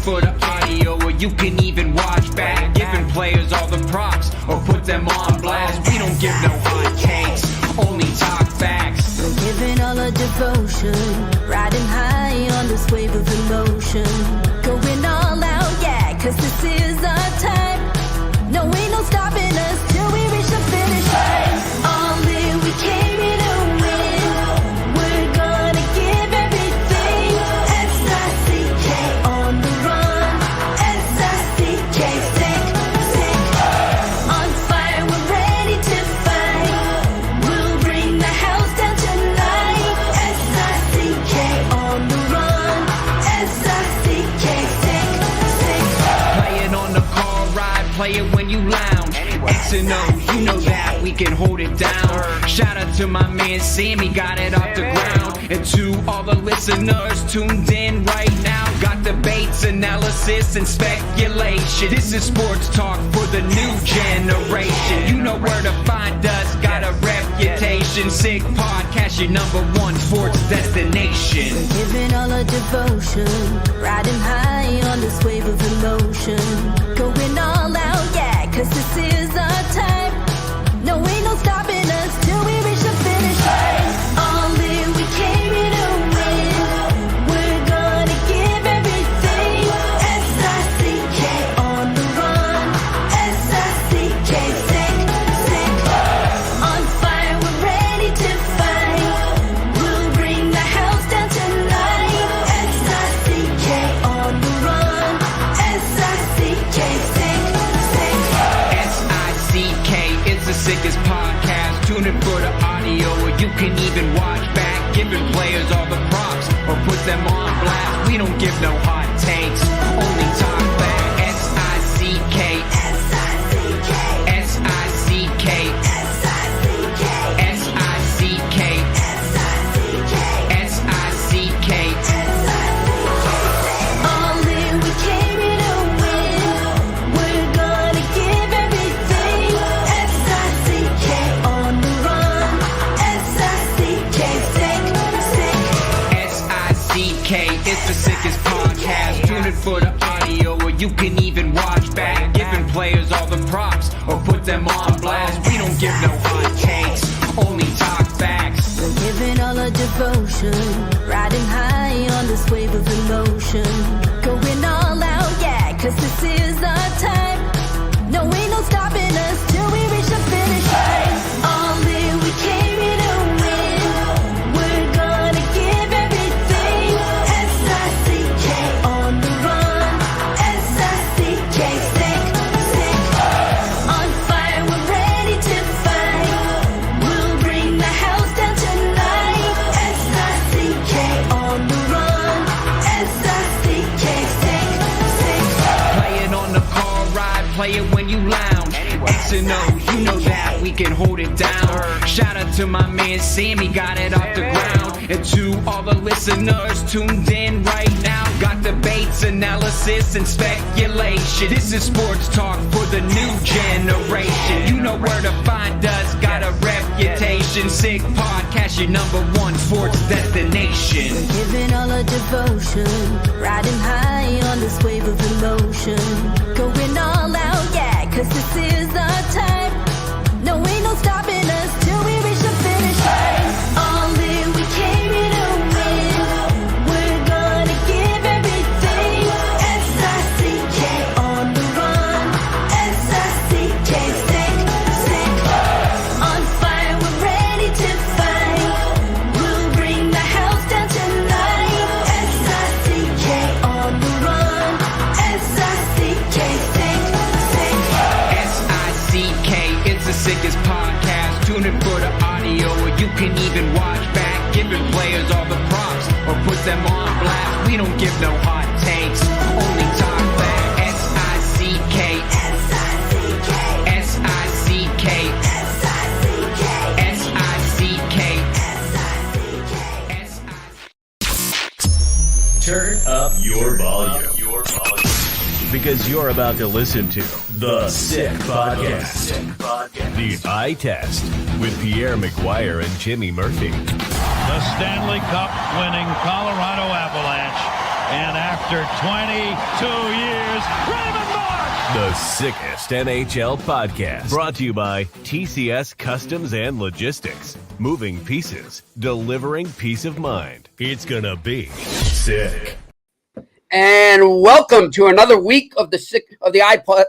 for the audio, or you can even watch back. Giving players all the props, or put them on blast. We don't give no hot takes, only talk facts. We're giving all our devotion, riding high on this wave of emotion. Going all out, yeah, 'cause this is our time. No, ain't no stopping us till we reach the finish line. All in, we came here to win. We're gonna give everything. S-I-C-K on the run. S-I-C-K, sick, sick. On fire, we're ready to fight. We'll bring the house down tonight. S-I-C-K on the run. S-I-C-K, sick, sick. Playing on the car ride, play it when you lounge. X and O, you know that we can hold it down. Shout out to my man Sammy, got it off the ground. And to all the listeners tuned in right now, got debates, analysis, and speculation. This is sports talk for the new generation. You know where to find us, got a reputation. Sick podcast, your #1 sports destination. Giving all our devotion, riding high on this wave of emotion. Going all out, yeah, 'cause this is our time. No, ain't no stopping us till we reach the finish line. All in, we came here to win. We're gonna give everything. S-I-C-K on the run. S-I-C-K, sick, sick. On fire, we're ready to fight. We'll bring the house down tonight. S-I-C-K on the run. S-I-C-K, sick, sick. S-I-C-K is the sickest podcast. Tune in for the audio, or you can even watch back. Giving players all the props, or put them on blast. We don't give no hot takes, only talk back. S-I-C-K, S-I-C-K, S-I-C-K, S-I-C-K, S-I-C-K, S-I-C-K, S-I-C-K. all in, we came here to win. We're gonna give everything. S-I-C-K on the run. S-I-C-K, sick, sick. S-I-C-K is the sickest podcast. Tune in for the audio, or you can even watch back. Giving players all the props, or put them on blast. We don't give no hot takes, only talk facts. We're giving all our devotion, riding high on this wave of emotion. Going all out, yeah, 'cause this is our time. No, ain't no stopping us till we reach the finish line. All in, we came here to win. We're gonna give everything. S-I-C-K on the run. S-I-C-K, sick, sick. On fire, we're ready to fight. We'll bring the house down tonight. S-I-C-K on the run. S-I-C-K, sick, sick. Playing on the car ride, play it when you lounge. X and O, you know that we can hold it down. Shout out to my man Sammy, got it off the ground. And to all the listeners tuned in right now, got debates, analysis, and speculation. This is sports talk for the new generation. You know where to find us, got a reputation. Sick podcast, your #1 sports destination. Giving all our devotion, riding high on this wave of emotion. Going all out, yeah, 'cause this is our time. No, ain't no stopping us till we reach the finish line. All in, we came here to win. We're gonna give everything. S-I-C-K on the run. S-I-C-K, sick, sick. On fire, we're ready to fight. We'll bring the house down tonight. S-I-C-K on the run. S-I-C-K, sick, sick. S-I-C-K is the sickest podcast. Tune in for the audio, or you can even watch back. Giving players all the props, or put them on blast. We don't give no hot takes, only talk back. S-I-C-K, S-I-C-K, S-I-C-K, S-I-C-K, S-I-C-K, S-I-C-K. Turn up your volume. Because you're about to listen to The Sick Podcast. The Eye Test with Pierre McGuire and Jimmy Murphy. The Stanley Cup winning Colorado Avalanche. And after after 22 years. Raymond Mark! The sickest NHL podcast. Brought to you by TCS Customs and Logistics. Moving pieces, delivering peace of mind. It's gonna be sick. And welcome to another week of the iPod.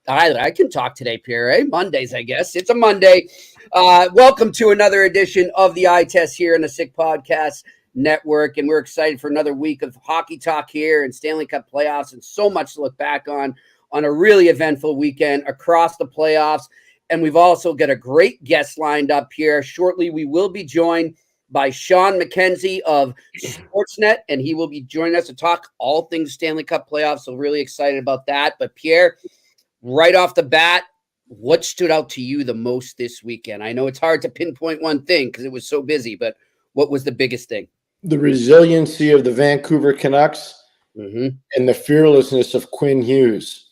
I can talk today, Pierre. Eh? Mondays, I guess. It's a Monday. Welcome to another edition of the Eye Test here in the Sick Podcast Network. And we're excited for another week of hockey talk here and Stanley Cup playoffs and so much to look back on a really eventful weekend across the playoffs. And we've also got a great guest lined up here. Shortly, we will be joined by Shawn McKenzie of Sportsnet, and he will be joining us to talk all things Stanley Cup playoffs. So really excited about that. But Pierre, right off the bat, what stood out to you the most this weekend? I know it's hard to pinpoint one thing because it was so busy, but what was the biggest thing? The resiliency of the Vancouver Canucks and the fearlessness of Quinn Hughes.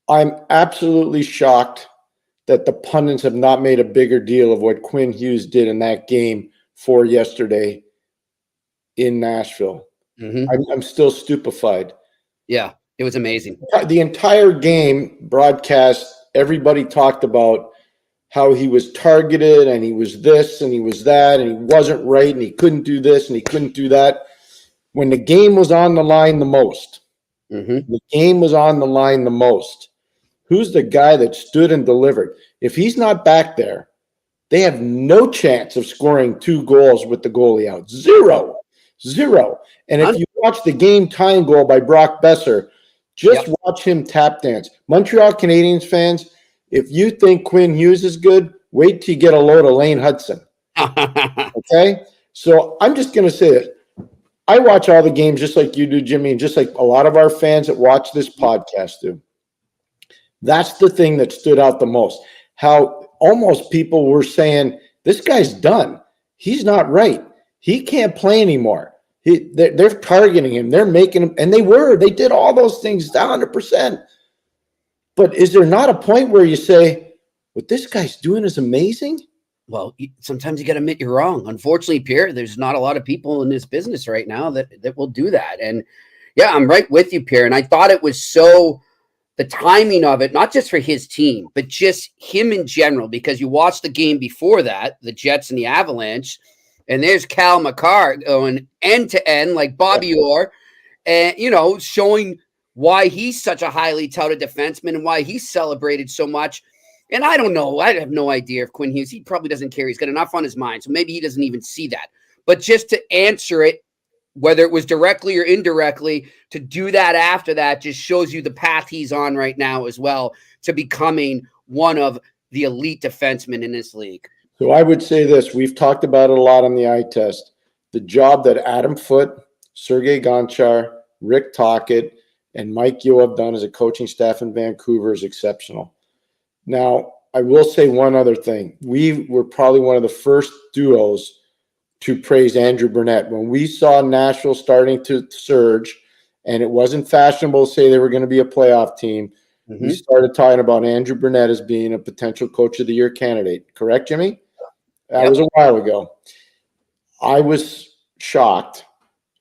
I'm absolutely shocked that the pundits have not made a bigger deal of what Quinn Hughes did in that game for yesterday in Nashville. I'm still stupefied. Yeah, it was amazing. The entire game broadcast, everybody talked about how he was targeted and he was this and he was that and he wasn't right and he couldn't do this and he couldn't do that. When the game was on the line the most, the game was on the line the most, who's the guy that stood and delivered? If he's not back there, they have no chance of scoring 2 goals with the goalie out. Zero. And if you watch the game-tying goal by Brock Besser, just watch him tap dance. Montreal Canadiens fans, if you think Quinn Hughes is good, wait till you get a load of Lane Hudson. Okay? So I'm just going to say it. I watch all the games just like you do, Jimmy, and just like a lot of our fans that watch this podcast do. That's the thing that stood out the most. How almost people were saying, this guy's done. He's not right. He can't play anymore. They're targeting him. They're making him, and they did all those things 100%. But is there not a point where you say, what this guy's doing is amazing? Well, sometimes you got to admit you're wrong. Unfortunately, Pierre, there's not a lot of people in this business right now that will do that. And yeah, I'm right with you, Pierre. And I thought it was the timing of it, not just for his team, but just him in general, because you watch the game before that, the Jets and the Avalanche, and there's Cal McGuire going end to end like Bobby Orr, and, showing why he's such a highly touted defenseman and why he's celebrated so much. And I don't know. I have no idea if Quinn Hughes, he probably doesn't care. He's got enough on his mind. So maybe he doesn't even see that. But just to answer it, whether it was directly or indirectly, to do that after that just shows you the path he's on right now as well to becoming one of the elite defensemen in this league. So I would say this. We've talked about it a lot on the eye test. The job that Adam Foote, Sergei Gonchar, Rick Tocchet, and Mike Yeo have done as a coaching staff in Vancouver is exceptional. Now, I will say one other thing. We were probably one of the first duos to praise Andrew Burnett. When we saw Nashville starting to surge, and it wasn't fashionable to say they were going to be a playoff team, we started talking about Andrew Burnett as being a potential Coach of the Year candidate. Correct, Jimmy? That was a while ago. I was shocked.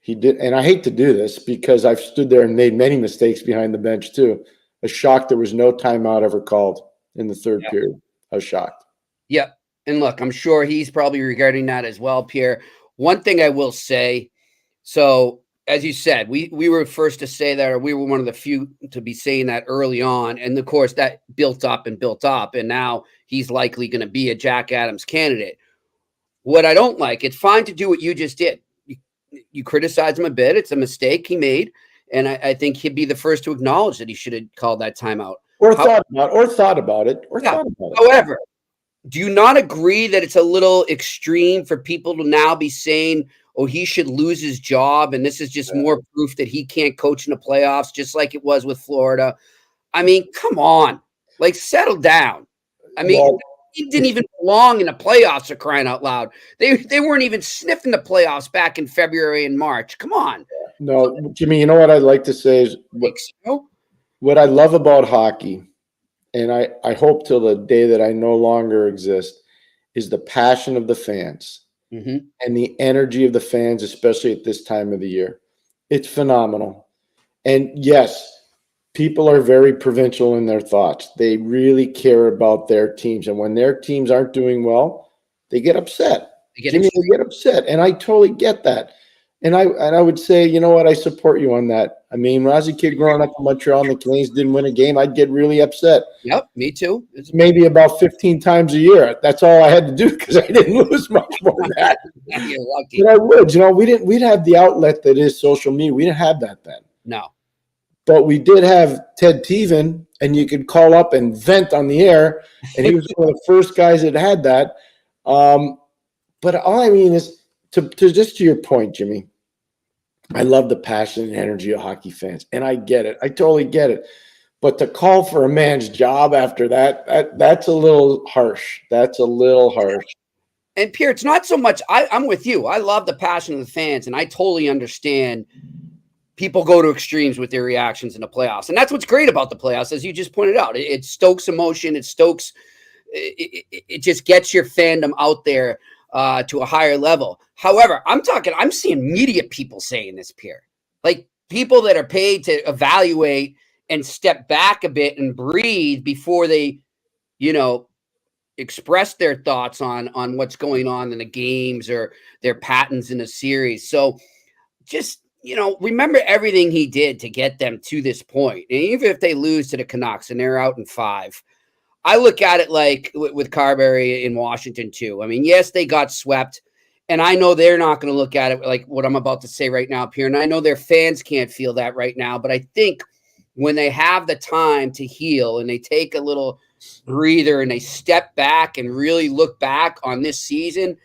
He did, and I hate to do this because I've stood there and made many mistakes behind the bench too. I was shocked there was no timeout ever called in the third period. I was shocked. Yep. And look, I'm sure he's probably regarding that as well, Pierre. One thing I will say, so as you said, we were first to say that, or we were one of the few to be saying that early on. And of course, that built up. And now he's likely going to be a Jack Adams candidate. What I don't like, it's fine to do what you just did. You criticize him a bit. It's a mistake he made. And I think he'd be the first to acknowledge that he should have called that timeout. Thought about it. However, do you not agree that it's a little extreme for people to now be saying, oh, he should lose his job, and this is just more proof that he can't coach in the playoffs, just like it was with Florida? I mean, come on. Like, settle down. I mean, he didn't even belong in the playoffs, for crying out loud. They weren't even sniffing the playoffs back in February and March. Come on. No, Jimmy, you know what I'd like to say is what I love about hockey, and I hope till the day that I no longer exist, is the passion of the fans and the energy of the fans, especially at this time of the year. It's phenomenal. And yes, people are very provincial in their thoughts. They really care about their teams. And when their teams aren't doing well, they get upset. They get upset. And I totally get that. And I would say, you know what, I support you on that. I mean, when I was a kid growing up in Montreal and the Canadiens didn't win a game, I'd get really upset. Yep, me too. It's maybe about 15 times a year. That's all I had to do because I didn't lose much more than that. You're lucky. But I would, we'd have the outlet that is social media. We didn't have that then. No. But we did have Ted Teven, and you could call up and vent on the air, and he was one of the first guys that had that. But all I mean is, to just to your point, Jimmy, I love the passion and energy of hockey fans, and I get it. I totally get it. But to call for a man's job after that's a little harsh. That's a little harsh. And Pierre, it's not so much. I'm with you. I love the passion of the fans, and I totally understand people go to extremes with their reactions in the playoffs. And that's what's great about the playoffs, as you just pointed out. It stokes emotion. It stokes it just gets your fandom out there to a higher level. However, I'm seeing media people saying this, Pierre, like people that are paid to evaluate and step back a bit and breathe before they, express their thoughts on what's going on in the games or their patterns in the series. So just, remember everything he did to get them to this point. And even if they lose to the Canucks and they're out in 5, I look at it like with Carberry in Washington too. I mean, yes, they got swept, and I know they're not going to look at it like what I'm about to say right now, Pierre. And I know their fans can't feel that right now, but I think when they have the time to heal and they take a little breather and they step back and really look back on this season,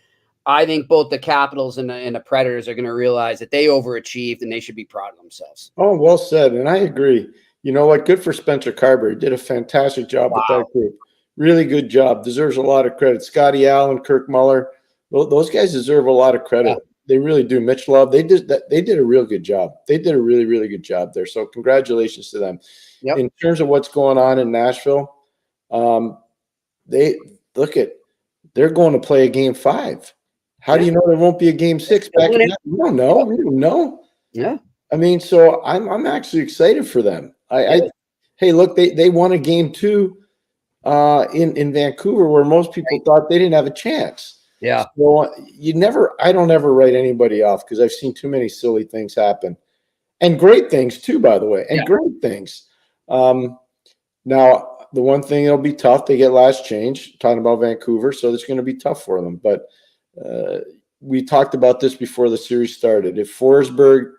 I think both the Capitals and the Predators are going to realize that they overachieved and they should be proud of themselves. Oh, well said. And I agree. You know what? Good for Spencer Carberry. Did a fantastic job with that group. Really good job. Deserves a lot of credit. Scotty Allen, Kirk Muller, those guys deserve a lot of credit. Yeah. They really do. Mitch Love, they did a real good job. They did a really, really good job there. So congratulations to them. Yep. In terms of what's going on in Nashville, they're going to play a game 5. How do you know there won't be a game 6 back in that? We don't know. We don't know. Yeah. I mean, so I'm actually excited for them. Hey, look, they won a game 2 in Vancouver where most people thought they didn't have a chance. Yeah. So I don't ever write anybody off because I've seen too many silly things happen. And great things too, by the way. And great things. Now, the one thing that'll be tough, they get last change, talking about Vancouver, so it's going to be tough for them. But we talked about this before the series started. If Forsberg,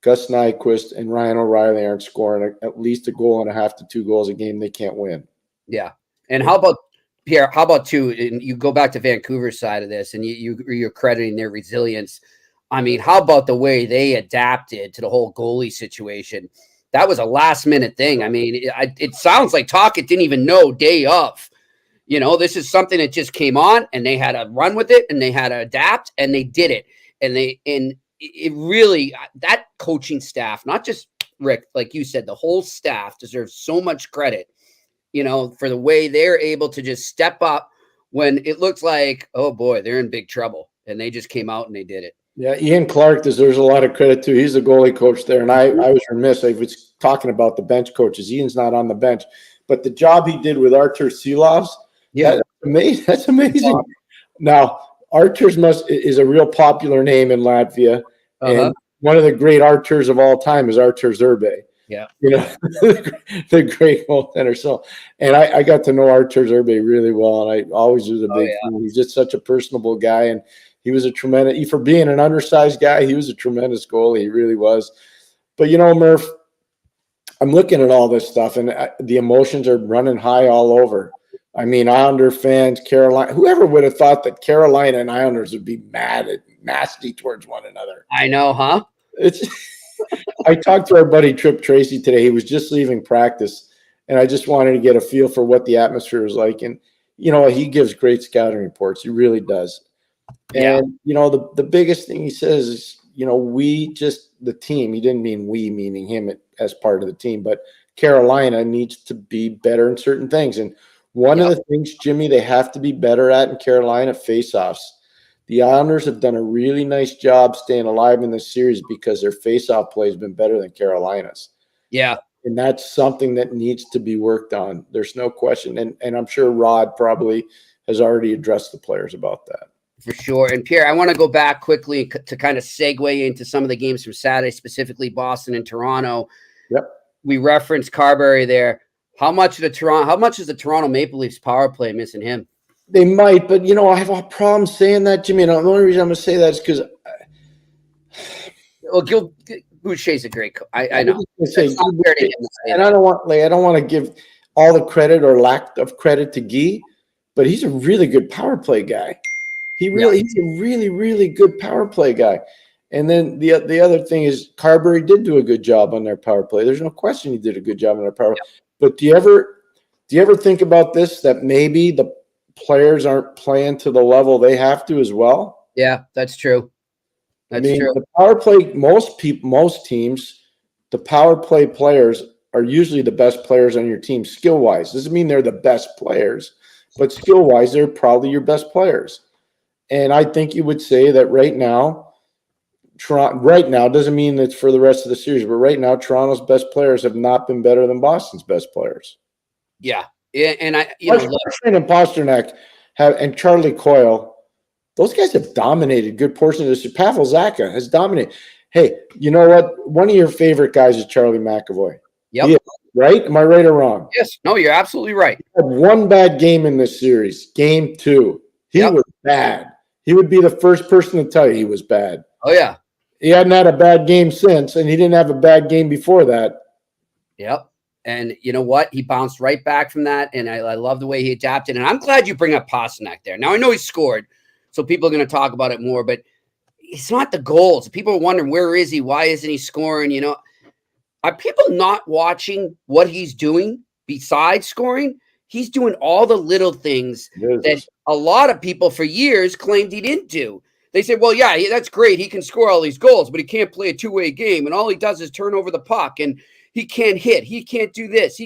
Gus Nyquist, and Ryan O'Reilly aren't scoring at least a goal and a half to 2 goals a game, they can't win. Yeah. And how about, Pierre, too, and you go back to Vancouver's side of this, and you're crediting their resilience. I mean, how about the way they adapted to the whole goalie situation? That was a last-minute thing. I mean, it sounds like Tocchet didn't even know day of. This is something that just came on, and they had to run with it, and they had to adapt, and they did it. And it really, that coaching staff, not just Rick, like you said, the whole staff deserves so much credit, for the way they're able to just step up when it looks like, oh boy, they're in big trouble. And they just came out and they did it. Yeah, Ian Clark deserves a lot of credit too. He's the goalie coach there. And I was remiss. I was talking about the bench coaches. Ian's not on the bench. But the job he did with Artur Silovs, that's amazing. That's amazing. Yeah. Now, Arturs is a real popular name in Latvia. And one of the great Arturs of all time is Artur Zerbe. Yeah. The great goaltender. So, and I got to know Artur Zerbe really well, and I always was a big fan. He's just such a personable guy, and he was a tremendous, for being an undersized guy, he was a tremendous goalie. He really was. But, Murph, I'm looking at all this stuff, and the emotions are running high all over. I mean, Islander fans, Carolina, whoever would have thought that Carolina and Islanders would be nasty towards one another. I know, huh? I talked to our buddy Trip Tracy today. He was just leaving practice, and I just wanted to get a feel for what the atmosphere was like. And, he gives great scouting reports. He really does. And, the biggest thing he says is, we just, the team, he didn't mean we, meaning him as part of the team, but Carolina needs to be better in certain things. And one of the things, Jimmy, they have to be better at in Carolina, face-offs. The Islanders have done a really nice job staying alive in this series because their face-off play has been better than Carolina's. Yeah. And that's something that needs to be worked on. There's no question. And I'm sure Rod probably has already addressed the players about that. For sure. And Pierre, I want to go back quickly to kind of segue into some of the games from Saturday, specifically Boston and Toronto. Yep. We referenced Carberry there. How much is the Toronto Maple Leafs power play missing him? They might, but I have a problem saying that, Jimmy. And the only reason I'm going to say that is because Boucher's a great coach. I know. And I don't want to give all the credit or lack of credit to Guy, but he's a really good power play guy. He's a really, really good power play guy. And then the other thing is Carberry did do a good job on their power play. There's no question he did a good job on their power play. But do you ever think about this, that maybe the players aren't playing to the level they have to as well? Yeah, that's true. True. The power play, most teams, the power play players are usually the best players on your team skill-wise. Doesn't mean they're the best players, but skill-wise, they're probably your best players. And I think you would say that right now doesn't mean it's for the rest of the series, but right now, Toronto's best players have not been better than Boston's best players. Yeah. And and Pasternak and Charlie Coyle, those guys have dominated good portion of this. Pavel Zacha has dominated. Hey, you know what? One of your favorite guys is Charlie McAvoy. Yep. Right? Am I right or wrong? Yes. No, you're absolutely right. He had one bad game in this series, game 2. He was bad. He would be the first person to tell you he was bad. Oh, yeah. He hadn't had a bad game since, and he didn't have a bad game before that. Yep. And you know what? He bounced right back from that, and I love the way he adapted. And I'm glad you bring up Pasternak there. Now, I know he scored, so people are going to talk about it more, but it's not the goals. People are wondering, where is he? Why isn't he scoring? Are people not watching what he's doing besides scoring? He's doing all the little things that a lot of people for years claimed he didn't do. They said, well, yeah, that's great. He can score all these goals, but he can't play a two-way game, and all he does is turn over the puck, and he can't hit. He can't do this.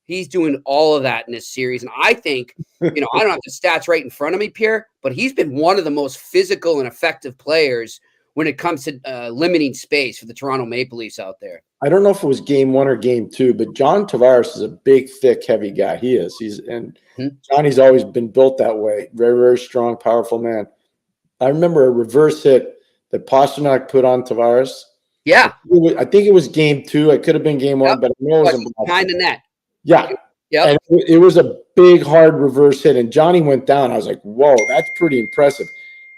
He's doing all of that in this series. And I think, I don't have the stats right in front of me, Pierre, but he's been one of the most physical and effective players when it comes to limiting space for the Toronto Maple Leafs out there. I don't know if it was game 1 or game 2, but John Tavares is a big, thick, heavy guy. He is. Johnny's always been built that way. Very, very strong, powerful man. I remember a reverse hit that Pasternak put on Tavares. Yeah. I think it was game 2. It could have been game 1, but I know it was behind the net. Yeah. Yep. And it was a big, hard reverse hit, and Johnny went down. I was like, whoa, that's pretty impressive.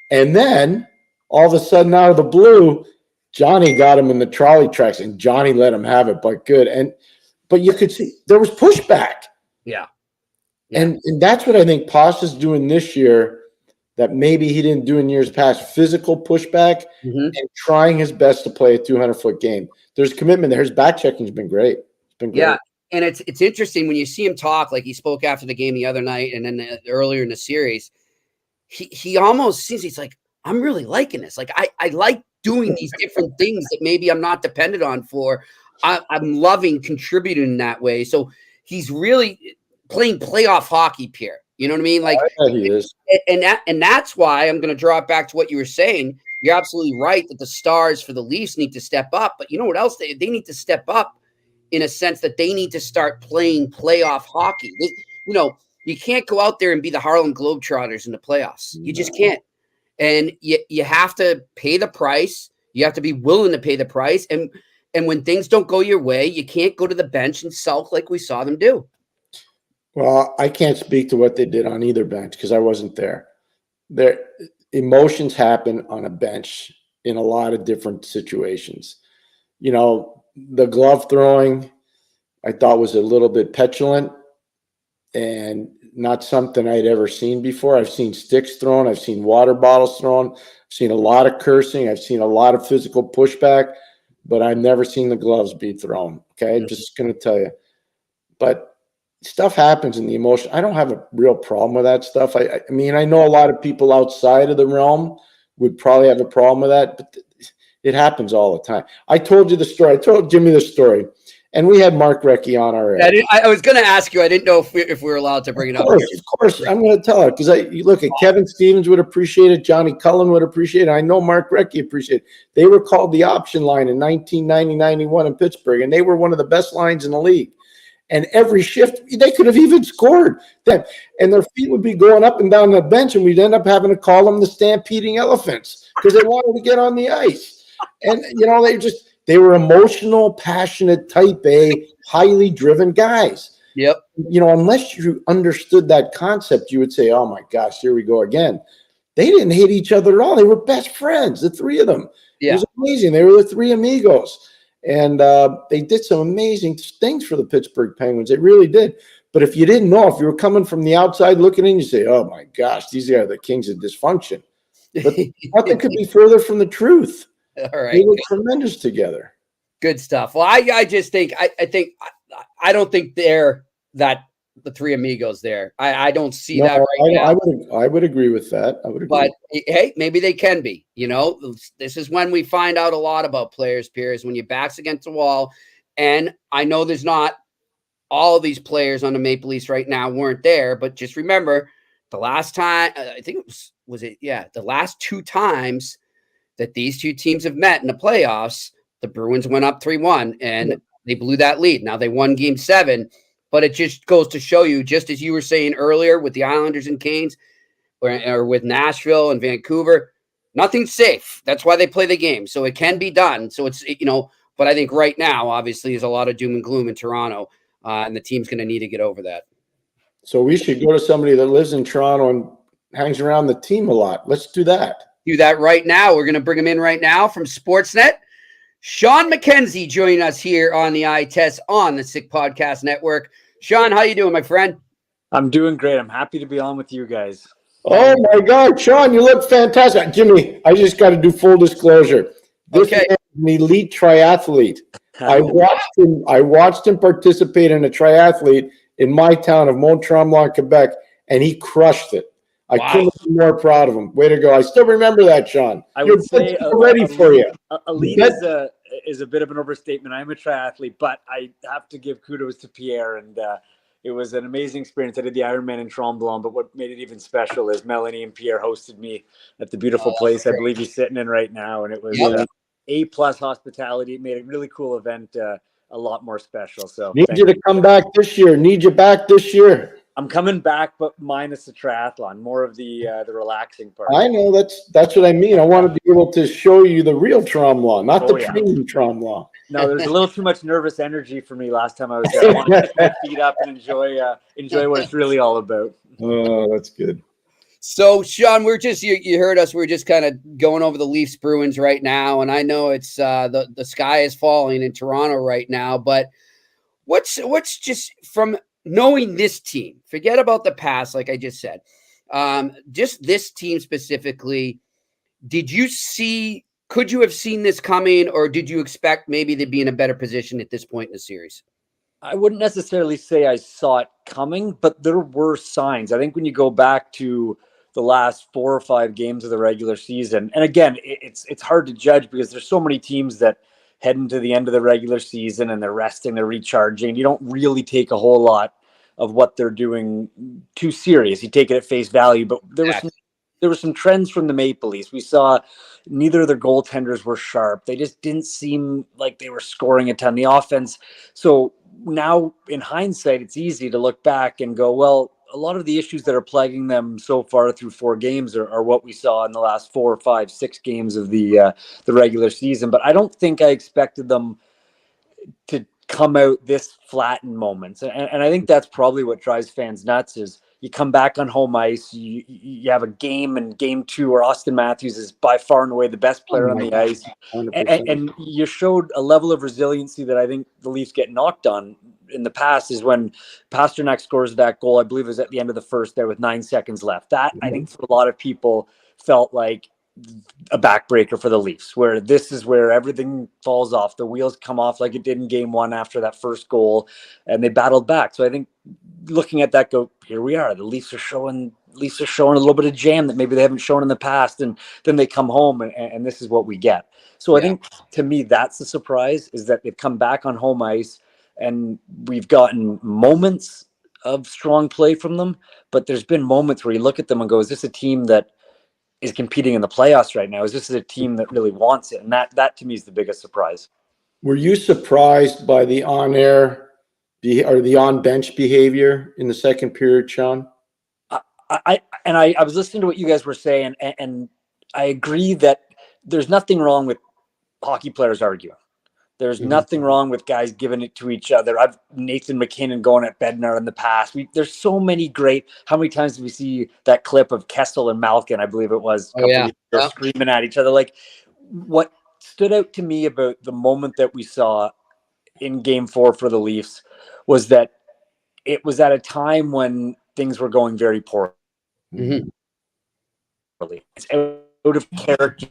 And then all of a sudden, out of the blue, Johnny got him in the trolley tracks, and Johnny let him have it, but good. But you could see there was pushback. Yeah. And that's what I think Pasta's doing this year that maybe he didn't do in years past. Physical pushback and trying his best to play a 200-foot game. There's commitment there. His back checking's been great. It's been great. Yeah. And it's interesting when you see him talk, like he spoke after the game the other night and then earlier in the series, he almost seems, he's like, I'm really liking this. Like, I like doing these different things that maybe I'm not dependent on for. I'm loving contributing in that way. So he's really playing playoff hockey, Pierre. You know what I mean? Like, he is. And that's why I'm going to draw it back to what you were saying. You're absolutely right that the stars for the Leafs need to step up. But you know what else? They need to step up in a sense that they need to start playing playoff hockey. You can't go out there and be the Harlem Globetrotters in the playoffs. You just can't. And you have to pay the price. You have to be willing to pay the price. And when things don't go your way, you can't go to the bench and sulk like we saw them do. Well, I can't speak to what they did on either bench because I wasn't there. Their emotions happen on a bench in a lot of different situations. The glove throwing, I thought was a little bit petulant and not something I'd ever seen before. I've seen sticks thrown. I've seen water bottles thrown. I've seen a lot of cursing. I've seen a lot of physical pushback, but I've never seen the gloves be thrown. Okay. I'm just going to tell you, but stuff happens in the emotion. I don't have a real problem with that stuff. I mean, I know a lot of people outside of the realm would probably have a problem with that, but it happens all the time. I told you the story. I told Jimmy the story. And we had Mark Recchi on our air. I was going to ask you. I didn't know if we were allowed to bring it up. Of course. I'm going to tell her because you look at Kevin Stevens would appreciate it. Johnny Cullen would appreciate it. I know Mark Recchi appreciate it. They were called the option line in 1990-91 in Pittsburgh, and they were one of the best lines in the league. And every shift, they could have even scored them. And their feet would be going up and down the bench, and we'd end up having to call them the stampeding elephants because they wanted to get on the ice. And, they were emotional, passionate, type A, highly driven guys. Yep. Unless you understood that concept, you would say, oh, my gosh, here we go again. They didn't hate each other at all. They were best friends, the three of them. Yeah. It was amazing. They were the three amigos. And they did some amazing things for the Pittsburgh Penguins. They really did. But if you didn't know, if you were coming from the outside looking in, you say, oh, my gosh, these are the kings of dysfunction. But nothing could be further from the truth. All right. They were tremendous together. Good stuff. Well, I just think I don't think they're the three amigos there. I don't see that right now. I would agree with that. But hey, maybe they can be. This is when we find out a lot about players, Pierce, when your back's against the wall. And I know there's not all of these players on the Maple Leafs right now weren't there, but just remember the last time I think it was the last two times that these two teams have met in the playoffs, the Bruins went up 3-1 and they blew that lead. Now they won game 7, but it just goes to show you, just as you were saying earlier with the Islanders and Canes or with Nashville and Vancouver, nothing's safe. That's why they play the game. So it can be done. So it's, but I think right now, obviously, there's a lot of doom and gloom in Toronto and the team's going to need to get over that. So we should go to somebody that lives in Toronto and hangs around the team a lot. Let's do that. Do that right now. We're going to bring him in right now from Sportsnet. Shawn McKenzie joining us here on the Eye Test on the Sick Podcast Network. Shawn, how you doing, my friend? I'm doing great. I'm happy to be on with you guys. Oh, my God. Shawn, you look fantastic. Jimmy, I just got to do full disclosure. This man is an elite triathlete. I watched him participate in a triathlete in my town of Mont-Tremblant, Quebec, and he crushed it. I couldn't be more proud of him. Way to go. I still remember that, Shawn. I would say ready for you. Elite is a bit of an overstatement. I'm a triathlete, but I have to give kudos to Pierre, and it was an amazing experience. I did the Ironman in Tremblant, but what made it even special is Melanie and Pierre hosted me at the beautiful place I believe he's sitting in right now, and it was A+ hospitality. It made a really cool event a lot more special. So need you to come back this year. Need you back this year. I'm coming back, but minus the triathlon, more of the relaxing part. I know that's what I mean. I want to be able to show you the real Tremblant, not the training Tremblant. No, there's a little too much nervous energy for me last time I was there. I want to get my feet up and enjoy what it's really all about. Oh, that's good. So, Shawn, you heard us. We're just kind of going over the Leafs Bruins right now, and I know it's the sky is falling in Toronto right now. But what's just from knowing this team, forget about the past, like I just said, just this team specifically, could you have seen this coming, or did you expect maybe they'd be in a better position at this point in the series? I wouldn't necessarily say I saw it coming, but there were signs. I think when you go back to the last 4 or 5 games of the regular season, and again, it's hard to judge because there's so many teams that head into the end of the regular season and they're resting, they're recharging. You don't really take a whole lot of what they're doing too serious. You take it at face value, but there were some trends from the Maple Leafs. We saw neither of their goaltenders were sharp. They just didn't seem like they were scoring a ton. The offense. So now in hindsight, it's easy to look back and go, well, a lot of the issues that are plaguing them so far through 4 games are what we saw in the last 4 or 5, 6 games of the regular season. But I don't think I expected them to come out this flat in moments. And I think that's probably what drives fans nuts is you come back on home ice, you have a game in game 2 where Austin Matthews is by far and away the best player on the ice. And you showed a level of resiliency that I think the Leafs get knocked on in the past is when Pasternak scores that goal, I believe it was at the end of the first there with 9 seconds left. That I think for a lot of people felt like a backbreaker for the Leafs, where this is where everything falls off. The wheels come off like it did in game 1 after that first goal, and they battled back. So I think looking at that, go, here we are. The Leafs are showing a little bit of jam that maybe they haven't shown in the past, and then they come home and this is what we get. So I think to me, that's the surprise is that they've come back on home ice. and we've gotten moments of strong play from them, but there's been moments where you look at them and go, is this a team that is competing in the playoffs right now? Is this a team that really wants it? And that to me is the biggest surprise. Were you surprised by the on-air or the on-bench behavior in the second period, Shawn? I was listening to what you guys were saying, and I agree that there's nothing wrong with hockey players arguing. There's nothing wrong with guys giving it to each other. I've Nathan McKinnon going at Bednar in the past. There's so many great. How many times did we see that clip of Kessel and Malkin? I believe it was. Screaming at each other. Like, what stood out to me about the moment that we saw in Game 4 for the Leafs was that it was at a time when things were going very poorly. It's out of character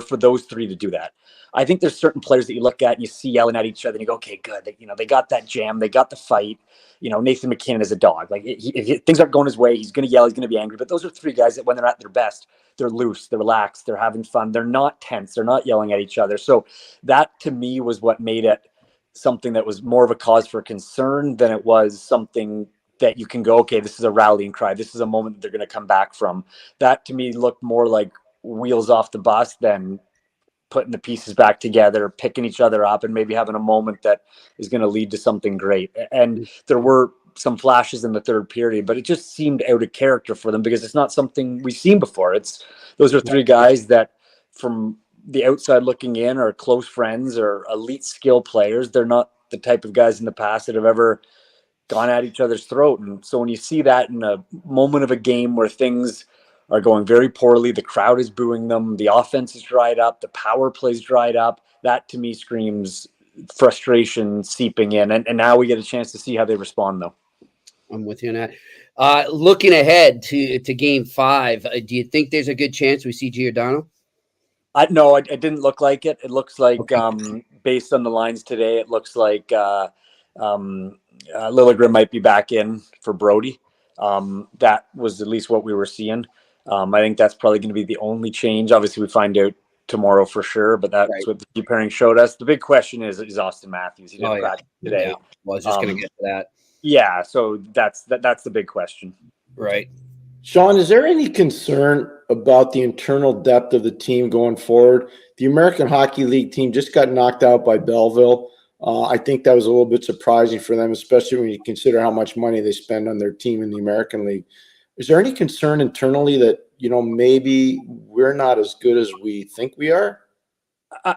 for those three to do that. I think there's certain players that you look at and you see yelling at each other and you go, okay, good. They got that jam. They got the fight. Nathan McKinnon is a dog. Like, if things aren't going his way, he's going to yell. He's going to be angry. But those are three guys that when they're at their best, they're loose, they're relaxed, they're having fun. They're not tense. They're not yelling at each other. So that to me was what made it something that was more of a cause for concern than it was something that you can go, okay, this is a rallying cry. This is a moment that they're going to come back from. That to me looked more like wheels off the bus than putting the pieces back together, picking each other up, and maybe having a moment that is going to lead to something great. And there were some flashes in the third period, but it just seemed out of character for them because it's not something we've seen before. Those are three guys that from the outside looking in are close friends or elite skill players. They're not the type of guys in the past that have ever gone at each other's throat. And so when you see that in a moment of a game where things are going very poorly, the crowd is booing them, the offense is dried up, the power play's dried up, that to me screams frustration seeping in. And now we get a chance to see how they respond, though. I'm with you on that. Looking ahead to Game 5, do you think there's a good chance we see Giordano? No, it didn't look like it. It looks like, based on the lines today, it looks like Liljegren might be back in for Brody. That was at least what we were seeing. I think that's probably going to be the only change. Obviously, we find out tomorrow for sure, but that's what the deep pairing showed us. The big question is Austin Matthews. He didn't practice today. Yeah. Well, I was just going to get to that. Yeah, so that's the big question. Right. Shawn, is there any concern about the internal depth of the team going forward? The American Hockey League team just got knocked out by Belleville. I think that was a little bit surprising for them, especially when you consider how much money they spend on their team in the American League. Is there any concern internally that, maybe we're not as good as we think we are?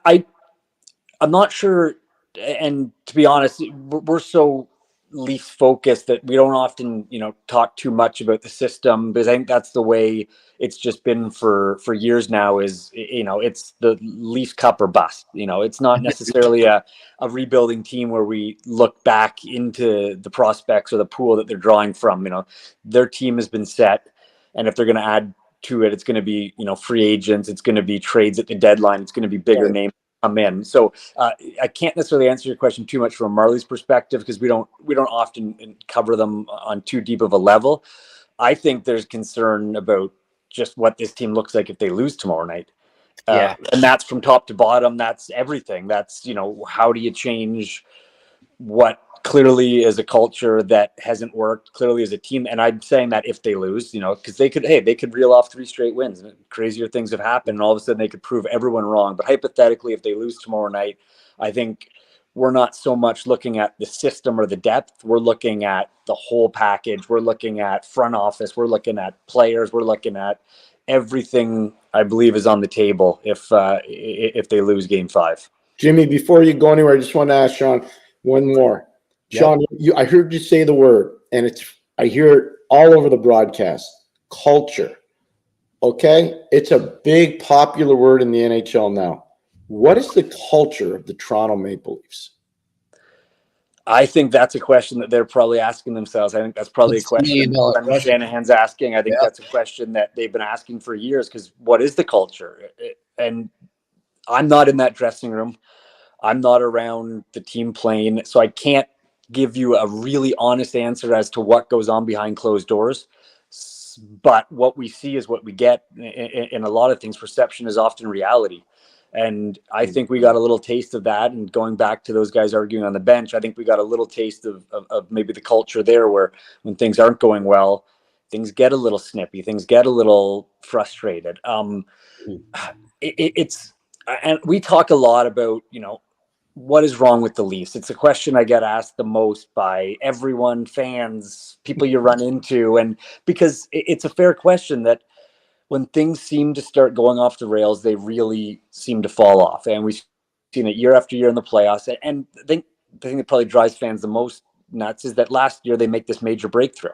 I'm not sure. And to be honest, we're so Leafs focused that we don't often, talk too much about the system, because I think that's the way it's just been for years now is, it's the Leafs cup or bust. It's not necessarily a rebuilding team where we look back into the prospects or the pool that they're drawing from. Their team has been set. And if they're going to add to it, it's going to be, free agents. It's going to be trades at the deadline. It's going to be bigger names come in. So I can't necessarily answer your question too much from Marley's perspective because we don't often cover them on too deep of a level. I think there's concern about just what this team looks like if they lose tomorrow night. And that's from top to bottom. That's everything. That's, how do you change what clearly is a culture that hasn't worked, clearly as a team. And I'm saying that if they lose, because they could reel off 3 straight wins and crazier things have happened. And all of a sudden they could prove everyone wrong. But hypothetically, if they lose tomorrow night, I think we're not so much looking at the system or the depth. We're looking at the whole package. We're looking at front office. We're looking at players. We're looking at everything I believe is on the table if they lose Game 5. Jimmy, before you go anywhere, I just want to ask Shawn one more. Shawn, I heard you say the word, and I hear it all over the broadcast. Culture. Okay? It's a big popular word in the NHL now. What is the culture of the Toronto Maple Leafs? I think that's a question that they're probably asking themselves. I think that's probably a question that Shanahan's asking. I think that's a question that they've been asking for years because what is the culture? And I'm not in that dressing room. I'm not around the team playing, so I can't give you a really honest answer as to what goes on behind closed doors. But what we see is what we get in a lot of things. Perception is often reality. And I think we got a little taste of that. And going back to those guys arguing on the bench, I think we got a little taste of maybe the culture there, where when things aren't going well, things get a little snippy, things get a little frustrated. It's and we talk a lot about, what is wrong with the Leafs? It's a question I get asked the most by everyone, fans, people you run into. And because it's a fair question, that when things seem to start going off the rails, they really seem to fall off. And we've seen it year after year in the playoffs. And I think the thing that probably drives fans the most nuts is that last year they make this major breakthrough.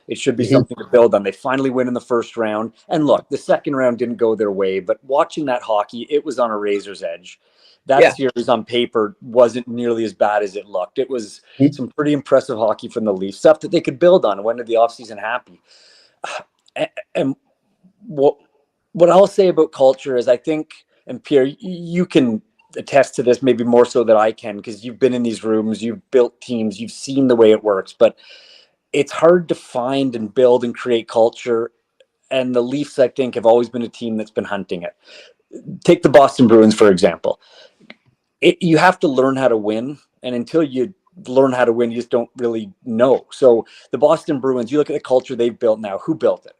It should be something to build on. They finally win in the first round. And look, the second round didn't go their way, but watching that hockey, it was on a razor's edge. That series on paper wasn't nearly as bad as it looked. It was some pretty impressive hockey from the Leafs, stuff that they could build on and went into the offseason happy. And what I'll say about culture is, I think, and Pierre, you can attest to this maybe more so than I can, because you've been in these rooms, you've built teams, you've seen the way it works, but it's hard to find and build and create culture. And the Leafs, I think, have always been a team that's been hunting it. Take the Boston Bruins, for example. You have to learn how to win. And until you learn how to win, you just don't really know. So the Boston Bruins, you look at the culture they've built now. Who built it?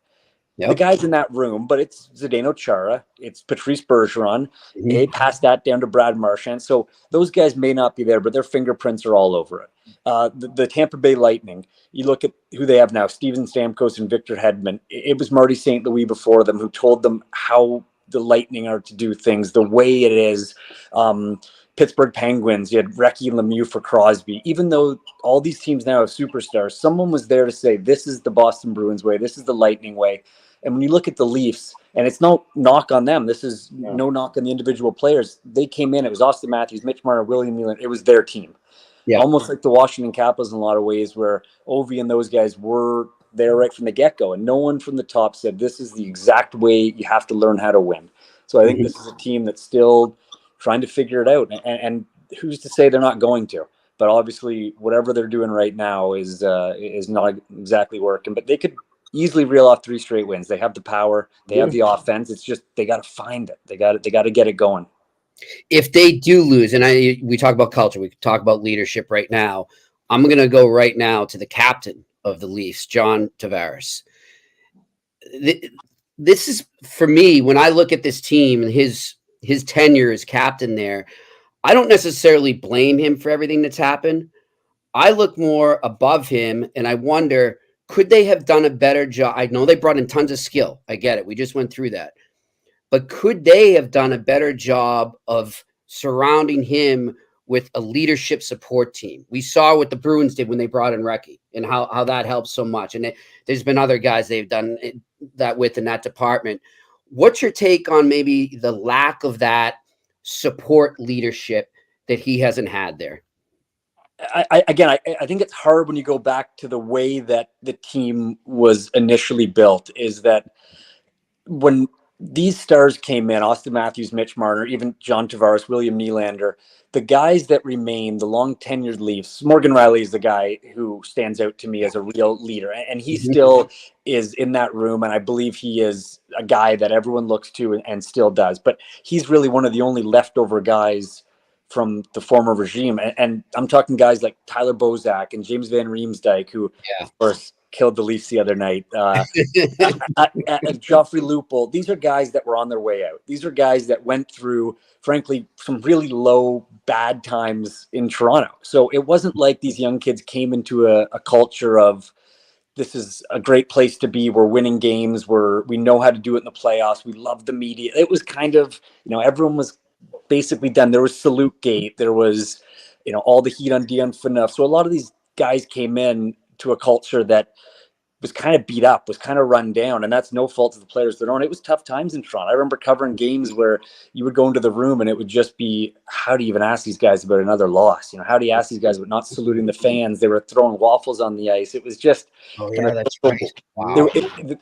Yep. The guys in that room, but it's Zdeno Chara, it's Patrice Bergeron. They passed that down to Brad Marchand. So those guys may not be there, but their fingerprints are all over it. The Tampa Bay Lightning, you look at who they have now, Steven Stamkos and Victor Hedman. It was Marty St. Louis before them who told them how the Lightning are to do things, the way it is. Pittsburgh Penguins, you had Recchi and Lemieux for Crosby. Even though all these teams now have superstars, someone was there to say, this is the Boston Bruins way, this is the Lightning way. And when you look at the Leafs, and it's no knock on them, this is no knock on the individual players. They came in, it was Austin Matthews, Mitch Marner, William Nylander. It was their team. Yeah. Almost like the Washington Capitals in a lot of ways, where Ovi and those guys were there right from the get-go. And no one from the top said, this is the exact way you have to learn how to win. So I think this is a team that's still trying to figure it out. And who's to say they're not going to? But obviously, whatever they're doing right now is not exactly working. But they could easily reel off 3 straight wins. They have the power. They have the offense. It's just they got to find it. They got to get it going. If they do lose, and we talk about culture, we talk about leadership right now. I'm going to go right now to the captain of the Leafs, John Tavares. This is, for me, when I look at this team and his tenure as captain there, I don't necessarily blame him for everything that's happened. I look more above him and I wonder, could they have done a better job? I know they brought in tons of skill. I get it. We just went through that. But could they have done a better job of surrounding him with a leadership support team? We saw what the Bruins did when they brought in Recchi and how that helped so much. And there's been other guys they've done that with in that department. What's your take on maybe the lack of that support leadership that he hasn't had there? I think it's hard when you go back to the way that the team was initially built, is that when these stars came in, Austin Matthews, Mitch Marner, even John Tavares, William Nylander, the guys that remain, the long tenured Leafs, Morgan Riley is the guy who stands out to me as a real leader. And he still is in that room. And I believe he is a guy that everyone looks to and still does. But he's really one of the only leftover guys from the former regime. And I'm talking guys like Tyler Bozak and James Van Riemsdyk, who, of course, killed the Leafs the other night. Joffrey Lupul. These are guys that were on their way out. These are guys that went through, frankly, some really low, bad times in Toronto. So it wasn't like these young kids came into a culture of, this is a great place to be. We're winning games. We know how to do it in the playoffs. We love the media. It was kind of, everyone was basically done. There was Salute Gate. There was, all the heat on Dion Phaneuf. So a lot of these guys came in to a culture that was kind of beat up, was kind of run down, and that's no fault of the players their own. It was tough times in Toronto. I remember covering games where you would go into the room and it would just be, how do you even ask these guys about another loss? How do you ask these guys about not saluting the fans? They were throwing waffles on the ice. It was just, that's right. Wow.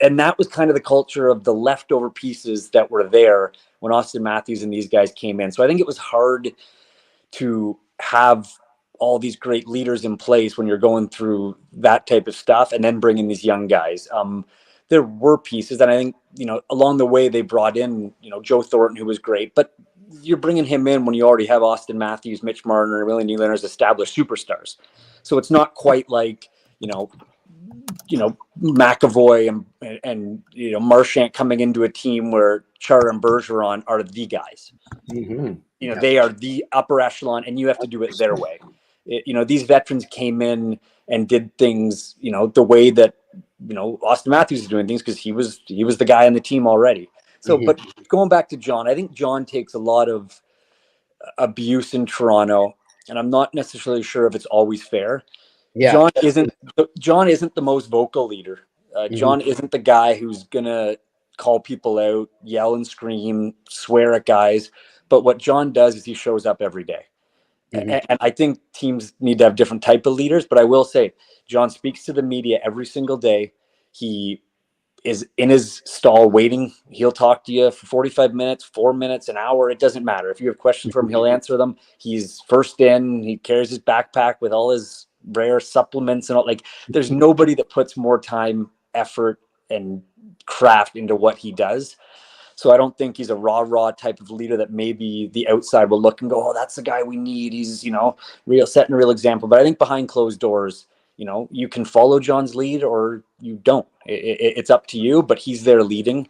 And that was kind of the culture of the leftover pieces that were there when Austin Matthews and these guys came in. So I think it was hard to have all these great leaders in place when you're going through that type of stuff and then bringing these young guys. There were pieces, and I think, along the way they brought in, Joe Thornton, who was great, but you're bringing him in when you already have Austin Matthews, Mitch Marner, Willie Nylander as established superstars. So it's not quite like, McAvoy and Marchand coming into a team where Chara and Bergeron are the guys. Mm-hmm. They are the upper echelon, and you have to do it their way. These veterans came in and did things, the way that, Austin Matthews is doing things, because he was the guy on the team already. So, but going back to John, I think John takes a lot of abuse in Toronto, and I'm not necessarily sure if it's always fair. Yeah. John isn't the most vocal leader. John isn't the guy who's gonna call people out, yell and scream, swear at guys. But what John does is he shows up every day. And I think teams need to have different type of leaders. But I will say, John speaks to the media every single day. He is in his stall waiting. He'll talk to you for 45 minutes, 4 minutes, an hour. It doesn't matter. If you have questions for him, he'll answer them. He's first in. He carries his backpack with all his rare supplements and all. Like, there's nobody that puts more time, effort, and craft into what he does. So I don't think he's a raw type of leader that maybe the outside will look and go, oh, that's the guy we need. He's, setting a real example. But I think behind closed doors, you can follow John's lead or you don't. It's up to you, but he's there leading.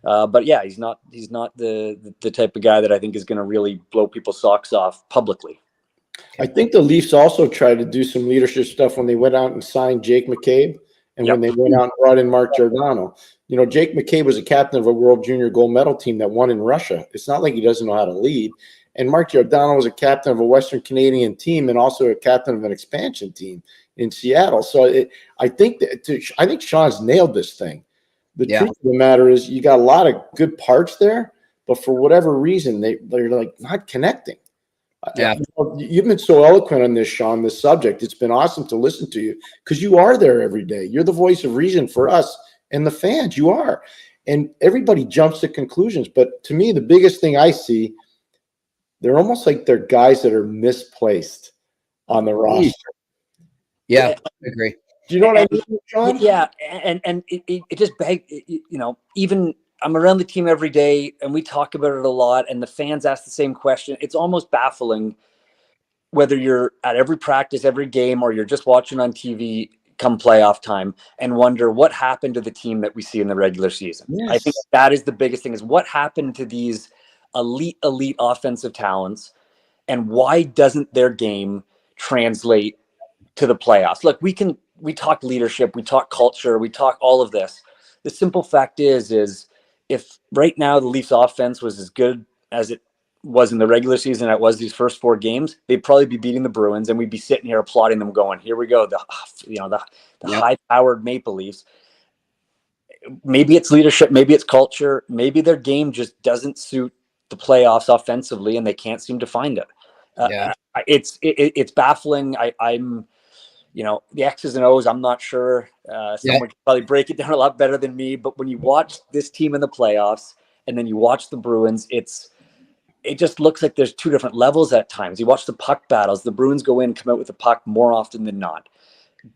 But yeah, he's not the type of guy that I think is going to really blow people's socks off publicly. I think the Leafs also tried to do some leadership stuff when they went out and signed Jake McCabe, and when they went out and brought in Mark Giordano. Jake McCabe was a captain of a World Junior gold medal team that won in Russia. It's not like he doesn't know how to lead. And Mark Giordano was a captain of a Western Canadian team and also a captain of an expansion team in Seattle. So I think Sean's nailed this thing. The truth of the matter is you got a lot of good parts there, but for whatever reason, they're like not connecting. Yeah, you've been so eloquent on this, Sean, this subject. It's been awesome to listen to you because you are there every day. You're the voice of reason for us and the fans. You are. And everybody jumps to conclusions. But to me, the biggest thing I see, they're almost like they're guys that are misplaced on the roster. Yeah, I agree. Do you know what I mean, Sean? Yeah, and it just begs, even I'm around the team every day and we talk about it a lot and the fans ask the same question. It's almost baffling whether you're at every practice, every game, or you're just watching on TV come playoff time and wonder what happened to the team that we see in the regular season. Yes. I think that is the biggest thing, is what happened to these elite offensive talents and why doesn't their game translate to the playoffs? Look, we talk leadership, we talk culture, we talk all of this. The simple fact is if right now the Leafs offense was as good as it was in the regular season, it was these first 4 games, they'd probably be beating the Bruins and we'd be sitting here applauding them going, here we go. The high-powered Maple Leafs. Maybe it's leadership, maybe it's culture, maybe their game just doesn't suit the playoffs offensively and they can't seem to find it. It's baffling. I'm the X's and O's, I'm not sure. Someone could probably break it down a lot better than me. But when you watch this team in the playoffs and then you watch the Bruins, it just looks like there's 2 different levels at times. You watch the puck battles. The Bruins go in, come out with the puck more often than not.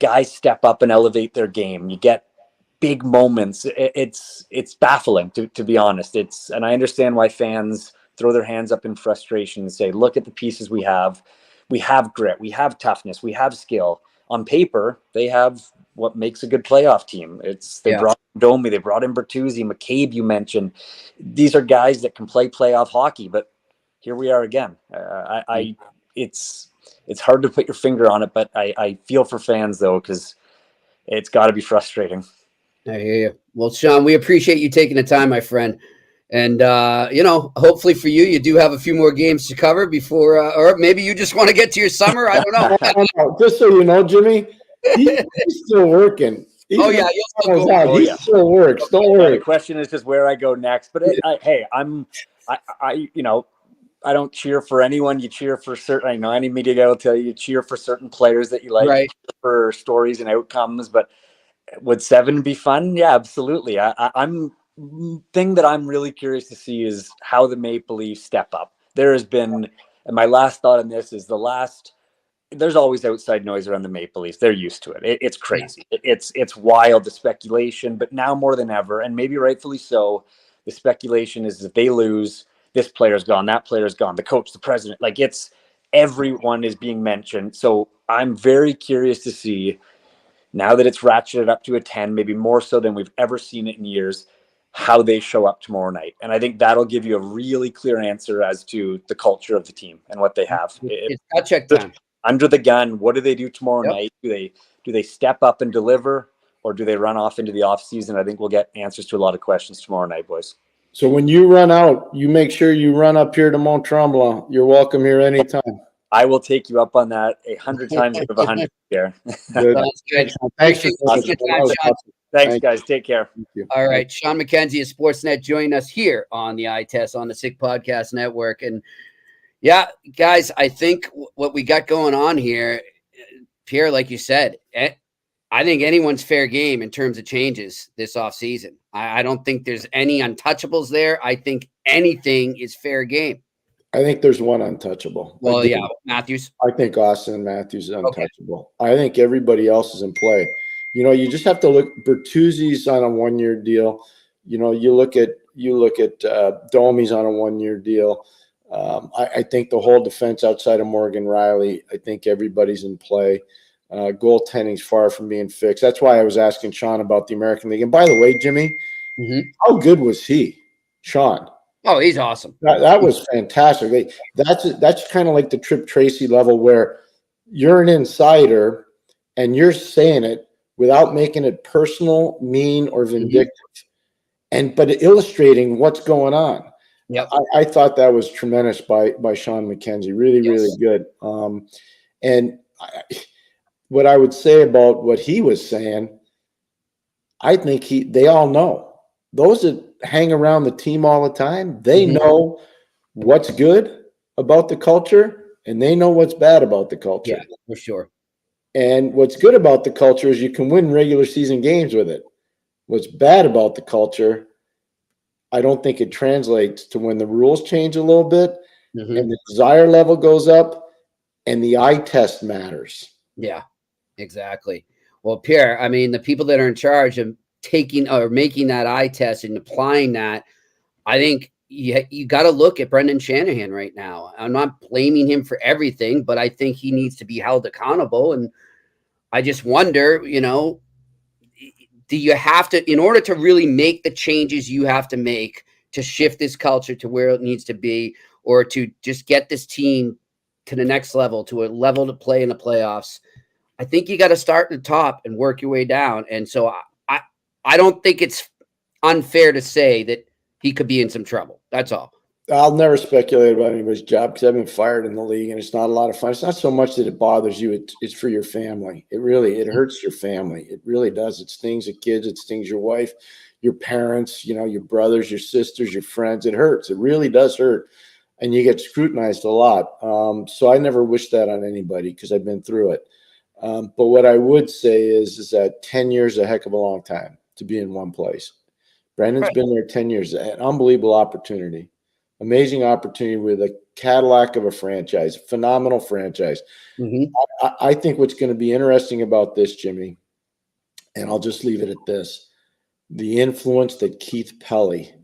Guys step up and elevate their game. You get big moments. It's baffling, to be honest. And I understand why fans throw their hands up in frustration and say, look at the pieces we have. We have grit. We have toughness. We have skill. On paper, they have what makes a good playoff team. They brought in Domi, they brought in Bertuzzi, McCabe, you mentioned. These are guys that can play playoff hockey, but here we are again. It's hard to put your finger on it, but I feel for fans though, because it's got to be frustrating. I hear you. Well, Sean, we appreciate you taking the time, my friend. And, hopefully for you, you do have a few more games to cover before, or maybe you just want to get to your summer. I don't know. Just so you know, Jimmy, he's still working. He still works. Don't worry. The question is just where I go next. But I don't cheer for anyone. You cheer for certain. I know any media guy will tell you cheer for certain players that you like, right, for stories and outcomes. But would 7 be fun? Yeah, absolutely. Thing that I'm really curious to see is how the Maple Leafs step up. There has been, and my last thought on this is there's always outside noise around the Maple Leafs. They're used to it. It's crazy. It's wild, the speculation, but now more than ever, and maybe rightfully so, the speculation is if they lose, this player's gone, that player's gone, the coach, the president, like it's everyone is being mentioned. So I'm very curious to see, now that it's ratcheted up to a 10, maybe more so than we've ever seen it in years, how they show up tomorrow night. And I think that'll give you a really clear answer as to the culture of the team and what they have. It's gut check time. Under the gun, what do they do tomorrow night? Do they step up and deliver, or do they run off into the off season? I think we'll get answers to a lot of questions tomorrow night, boys. So when you run out, you make sure you run up here to Mont Tremblant. You're welcome here anytime. I will take you up on that 100 times out of 100 here. Good. Sounds good. Thanks for Appreciate your time, Sean. Thanks, guys. Take care. Thank you. All right. Shawn McKenzie of Sportsnet joining us here on the Eye Test on the Sick Podcast Network. And yeah, guys, I think what we got going on here, Pierre, like you said, I think anyone's fair game in terms of changes this offseason. I don't think there's any untouchables there. I think anything is fair game. I think there's one untouchable. Well, yeah, Matthews. I think Austin Matthews is untouchable. Okay. I think everybody else is in play. You know, you just have to look. Bertuzzi's on a 1-year deal. You know, you look at Domi's on a 1-year deal. I think the whole defense outside of Morgan Riley, I think everybody's in play. Goaltending's far from being fixed. That's why I was asking Shawn about the American League. And by the way, Jimmy, how good was he, Shawn? Oh, he's awesome. That was fantastic. That's kind of like the Trip Tracy level where you're an insider and you're saying it without making it personal, mean, or vindictive, but illustrating what's going on. Yep. I thought that was tremendous by Shawn McKenzie. Really, really good. What I would say about what he was saying, I think they all know. Those that hang around the team all the time, they know what's good about the culture and they know what's bad about the culture. Yeah, for sure. And what's good about the culture is you can win regular season games with it. What's bad about the culture, I don't think it translates to when the rules change a little bit and the desire level goes up and the eye test matters. Yeah, exactly. Well, Pierre, I mean, the people that are in charge of taking or making that eye test and applying that, I think you got to look at Brendan Shanahan right now. I'm not blaming him for everything, but I think he needs to be held accountable. And I just wonder, you know, do you have to, in order to really make the changes you have to make to shift this culture to where it needs to be, or to just get this team to the next level, to a level to play in the playoffs, I think you got to start at the top and work your way down. And so I don't think it's unfair to say that he could be in some trouble. That's all. I'll never speculate about anybody's job because I've been fired in the league and it's not a lot of fun. It's not so much that it bothers you. It's for your family. It hurts your family. It really does. It stings the kids. It stings your wife, your parents, you know, your brothers, your sisters, your friends. It hurts. It really does hurt. And you get scrutinized a lot. So I never wish that on anybody because I've been through it. But what I would say is that 10 years is a heck of a long time to be in one place. Brandon's been there 10 years. An unbelievable opportunity. Amazing opportunity with a Cadillac of a franchise, phenomenal franchise. I think what's going to be interesting about this, Jimmy, and I'll just leave it at this, the influence that Keith Pelly,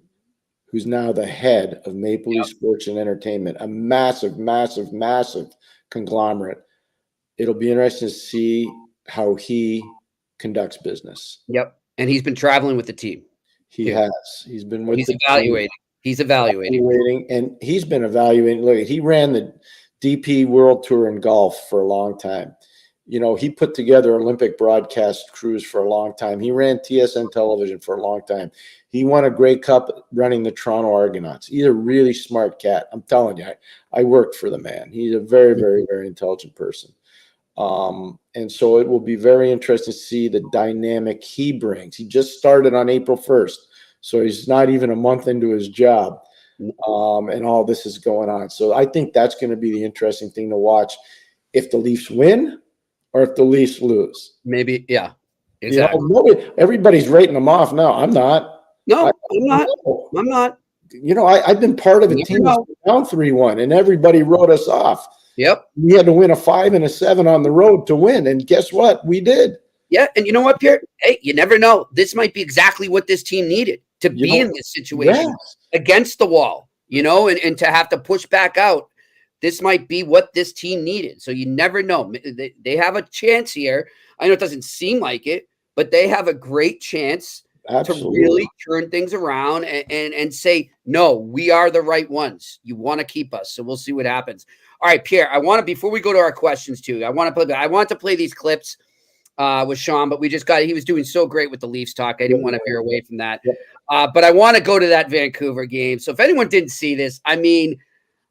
who's now the head of Maple Leaf Sports and Entertainment, a massive, massive, massive conglomerate. It'll be interesting to see how he conducts business. Yep. And he's been traveling with the team. He has. He's been with the evaluating. team. He's evaluating. And he's been evaluating. Look, he ran the DP World Tour in golf for a long time. You know, he put together Olympic broadcast crews for a long time. He ran TSN television for a long time. He won a Grey Cup running the Toronto Argonauts. He's a really smart cat. I'm telling you, I worked for the man. He's a very, very, very intelligent person. And so it will be very interesting to see the dynamic he brings. He just started on April 1st. So he's not even a month into his job, and all this is going on. So I think that's going to be the interesting thing to watch if the Leafs win or if the Leafs lose. Maybe, yeah, exactly. You know, everybody's rating them off now. I'm not. No, I'm not. I'm not. You know, I've been part of a team down 3-1, and everybody wrote us off. Yep. We had to win a 5 and a 7 on the road to win, and guess what? We did. Yeah, and you know what, Pierre? Hey, you never know. This might be exactly what this team needed to be in this situation against the wall. and to have to push back out. This might be what this team needed. So you never know. They have a chance here. I know it doesn't seem like it, but they have a great chance to really turn things around and say, no, we are the right ones. You want to keep us. So we'll see what happens. All right, Pierre, before we go to our questions too, I want to play these clips with Shawn, but he was doing so great with the Leafs talk. I didn't want to veer away from that. But I want to go to that Vancouver game. So if anyone didn't see this, I mean,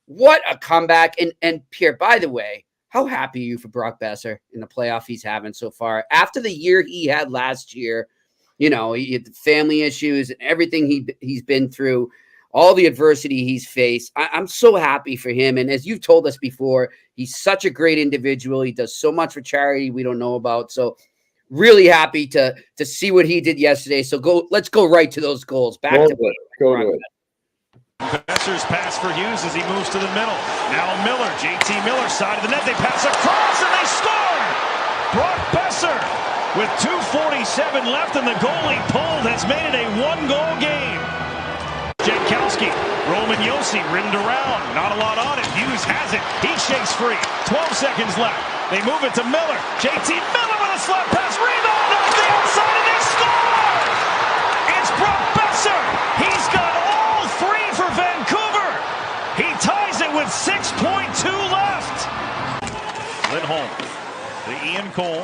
what a comeback. And Pierre, by the way, how happy are you for Brock Besser in the playoff he's having so far? After the year he had last year, he had the family issues and everything he's been through, all the adversity he's faced. I'm so happy for him. And as you've told us before, he's such a great individual. He does so much for charity we don't know about. So really happy to see what he did yesterday. So let's go right to those goals. Go to it. Besser's pass for Hughes as he moves to the middle. Now Miller, JT Miller, side of the net. They pass across and they score! Brock Besser with 2:47 left and the goalie pulled has made it a one-goal game. Jankowski, Roman Josi rimmed around. Not a lot on it. Hughes has it. He shakes free. 12 seconds left. They move it to Miller. JT Miller with a slap pass. Rebound off the outside and they score! It's Brock Besser. He's got all three for Vancouver. He ties it with 6.2 left. Lindholm to Ian Cole.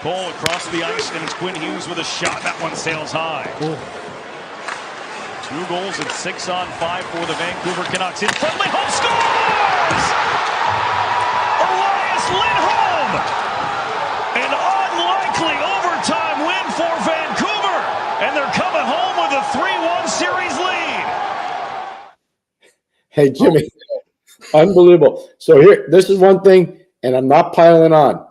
Cole across the ice, and it's Quinn Hughes with a shot. That one sails high. Ooh. 2 goals and 6 on 5 for the Vancouver Canucks. In front, Lindholm scores! Elias Lindholm! An unlikely overtime win for Vancouver, and they're coming home with a 3-1 series lead. Hey, Jimmy, unbelievable. So this is one thing, and I'm not piling on.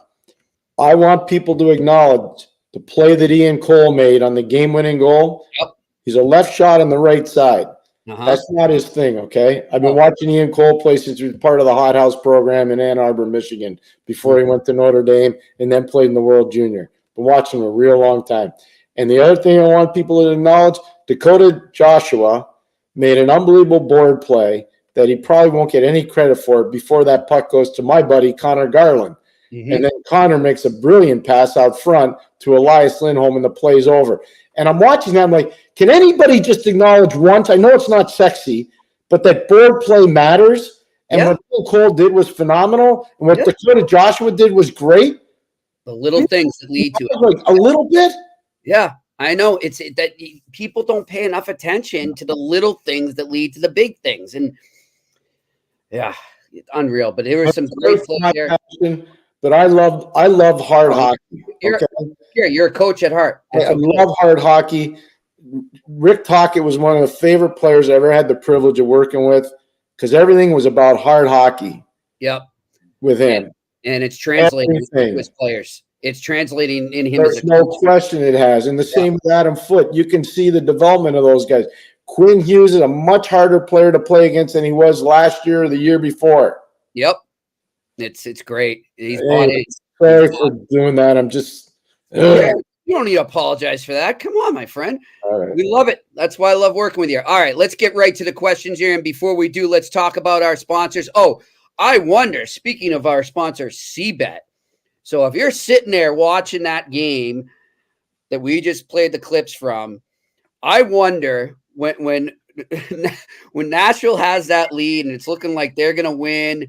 I want people to acknowledge the play that Ian Cole made on the game-winning goal. Yep. He's a left shot on the right side. That's not his thing, okay? I've been watching Ian Cole play since he was part of the Hot House program in Ann Arbor, Michigan, before he went to Notre Dame and then played in the World Junior. Been watching him a real long time. And the other thing I want people to acknowledge, Dakota Joshua made an unbelievable board play that he probably won't get any credit for before that puck goes to my buddy, Connor Garland. And then Connor makes a brilliant pass out front to Elias Lindholm, and the play's over. And I'm watching that. I'm like, can anybody just acknowledge once? I know it's not sexy, but that board play matters. And what Ian Cole did was phenomenal. And what Dakota Joshua did was great. The little things that lead to it. Like a little bit? Yeah, I know. It's that people don't pay enough attention to the little things that lead to the big things. And yeah, unreal. But there was some great play there. But I love hard hockey. You're a coach at heart. I love hard hockey. Rick Tocchet was one of the favorite players I ever had the privilege of working with, because everything was about hard hockey. Yep. With him. And it's translating to his players. It's translating in him. There's no question it has. And the same with Adam Foote. You can see the development of those guys. Quinn Hughes is a much harder player to play against than he was last year or the year before. Yep. It's great. He's bought in. Sorry for doing that. I'm just you don't need to apologize for that. Come on, my friend. All right. We love it. That's why I love working with you. All right, let's get right to the questions here. And before we do, let's talk about our sponsors. Oh, I wonder, speaking of our sponsor, CBET. So if you're sitting there watching that game that we just played the clips from, I wonder when Nashville has that lead and it's looking like they're going to win,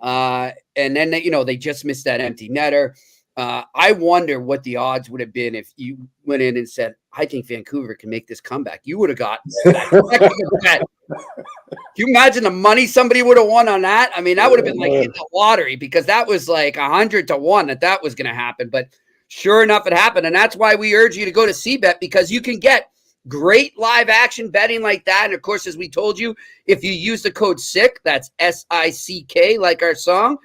and then they just missed that empty netter. I wonder what the odds would have been if you went in and said, I think Vancouver can make this comeback. You would have got that. Can you imagine the money somebody would have won on that? I mean, that would have been like hit the lottery, because that was like 100-1 that was going to happen. But sure enough, it happened. And that's why we urge you to go to CBET, because you can get great live action betting like that. And of course, as we told you, if you use the code SICK, that's SICK, like our song,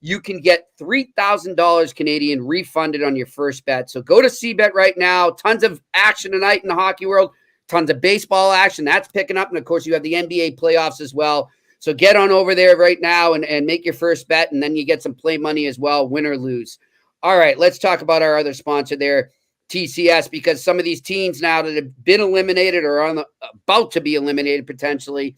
you can get $3,000 Canadian refunded on your first bet. So go to CBET right now. Tons of action tonight in the hockey world. Tons of baseball action. That's picking up. And, of course, you have the NBA playoffs as well. So get on over there right now and make your first bet, and then you get some play money as well, win or lose. All right, let's talk about our other sponsor there, TCS, because some of these teams now that have been eliminated or about to be eliminated potentially,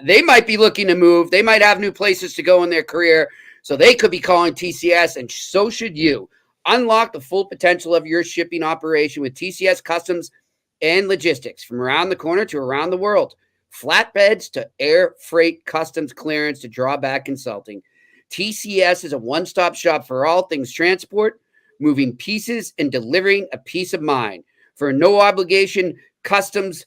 They might be looking to move. They might have new places to go in their career. So they could be calling TCS, and so should you. Unlock the full potential of your shipping operation with TCS Customs and Logistics. From around the corner to around the world. Flatbeds to air freight customs clearance to drawback consulting. TCS is a one-stop shop for all things transport, moving pieces and delivering a peace of mind. For a no-obligation customs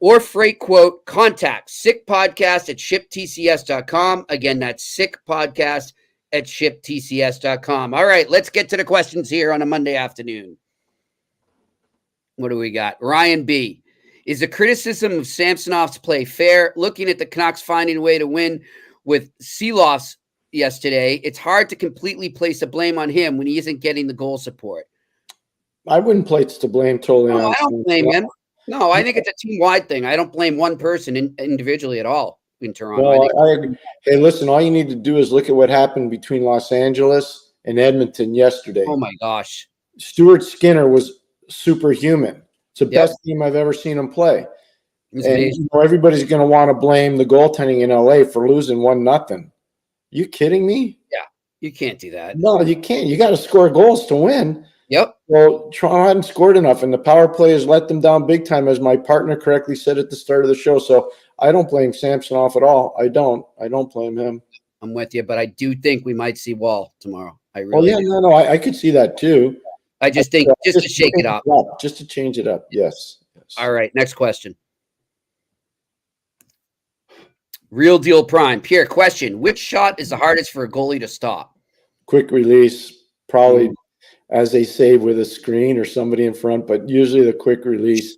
or freight quote, contact sickpodcast@shiptcs.com. Again, that's sickpodcast@shiptcs.com. All right, let's get to the questions here on a Monday afternoon. What do we got? Ryan B. Is the criticism of Samsonov's play fair? Looking at the Canucks finding a way to win with Seeloff's yesterday, it's hard to completely place the blame on him when he isn't getting the goal support. I wouldn't place the blame totally on I don't Samsonov. blame him. No, I think it's a team-wide thing. I don't blame one person individually at all in Toronto. Well, I agree. Hey, listen, all you need to do is look at what happened between Los Angeles and Edmonton yesterday. Oh, my gosh. Stuart Skinner was superhuman. It's the best team I've ever seen him play. And everybody's going to want to blame the goaltending in LA for losing 1-0. You kidding me? Yeah, you can't do that. No, you can't. You got to score goals to win. Yep. Well, Toronto hadn't scored enough, and the power play has let them down big time, as my partner correctly said at the start of the show. So I don't blame Samsonov at all. I don't blame him. I'm with you, but I do think we might see Wall tomorrow. I really do. No, I could see that too. I just think just to shake it up. Just to change it up. Yes. All right, next question. Real Deal Prime. Pierre, question. Which shot is the hardest for a goalie to stop? Quick release, probably, as they say, with a screen or somebody in front, but usually the quick release.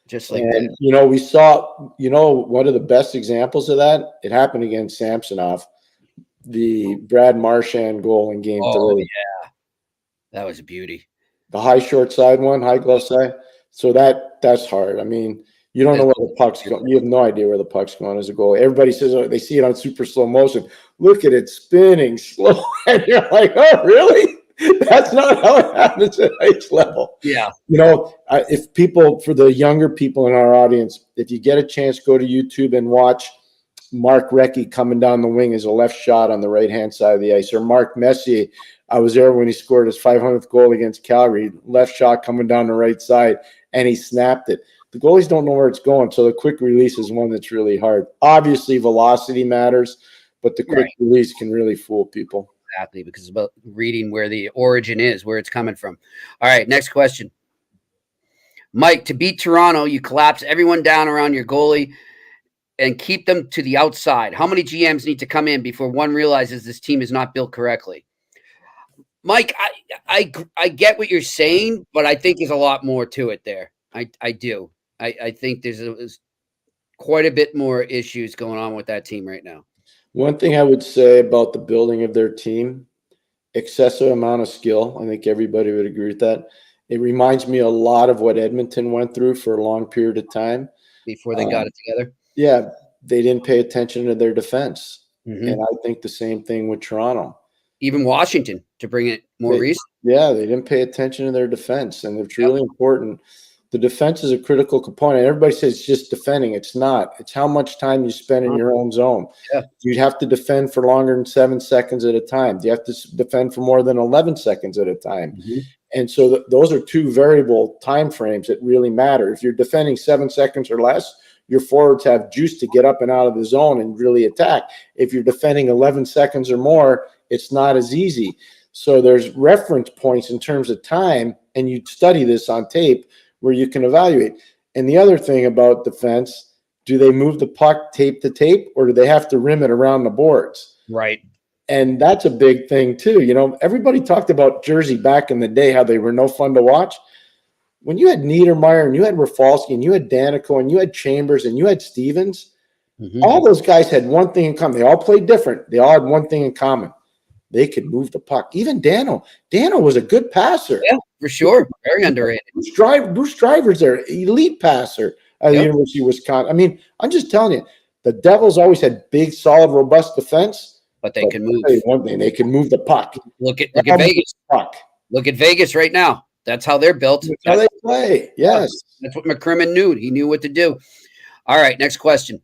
Just like that. We saw, one of the best examples of that, it happened against Samsonov, the Brad Marchand goal in game 3. Yeah. That was a beauty. The high short side one, high glove side. So that's hard. I mean, you don't know where the puck's going. You have no idea where the puck's going as a goalie. Everybody says they see it on super slow motion. Look at it spinning slow. And you're like, oh, really? That's not how it happens at ice level. Yeah. If people, for the younger people in our audience, if you get a chance, go to YouTube and watch Mark Recchi coming down the wing as a left shot on the right-hand side of the ice. Or Mark Messier. I was there when he scored his 500th goal against Calgary. Left shot coming down the right side, and he snapped it. The goalies don't know where it's going, so the quick release is one that's really hard. Obviously, velocity matters, but the quick release can really fool people. Exactly, because it's about reading where the origin is, where it's coming from. All right, next question. Mike, to beat Toronto, you collapse everyone down around your goalie and keep them to the outside. How many GMs need to come in before one realizes this team is not built correctly? Mike, I get what you're saying, but I think there's a lot more to it there. I do. I think there's quite a bit more issues going on with that team right now. One thing I would say about the building of their team, excessive amount of skill. I think everybody would agree with that. It reminds me a lot of what Edmonton went through for a long period of time. Before they got it together? Yeah, they didn't pay attention to their defense. Mm-hmm. And I think the same thing with Toronto. Even Washington, to bring it more recent. Yeah, they didn't pay attention to their defense, and it's really important. The defense is a critical component. Everybody says it's just defending. It's not. It's how much time you spend in your own zone. Yeah. You'd have to defend for longer than 7 seconds at a time. You have to defend for more than 11 seconds at a time. Mm-hmm. And so those are two variable time frames that really matter. If you're defending 7 seconds or less, your forwards have juice to get up and out of the zone and really attack. If you're defending 11 seconds or more, it's not as easy. So there's reference points in terms of time, and you study this on tape where you can evaluate. And the other thing about defense, do they move the puck tape to tape, or do they have to rim it around the boards? Right. And that's a big thing too. Everybody talked about Jersey back in the day, how they were no fun to watch. When you had Niedermeyer and you had Rafalski and you had Danico and you had Chambers and you had Stevens, all those guys had one thing in common. They all played different. They all had one thing in common. They could move the puck. Even Dano was a good passer. Yeah, for sure. Very underrated. Bruce Driver's there, elite passer at the University of Wisconsin. I mean, I'm just telling you, the Devils always had big, solid, robust defense. But they can move. One thing, they can move the puck. Look at Vegas. Look at Vegas right now. That's how they're built. That's how they play. Yes. That's what McCrimmon knew. He knew what to do. All right, next question.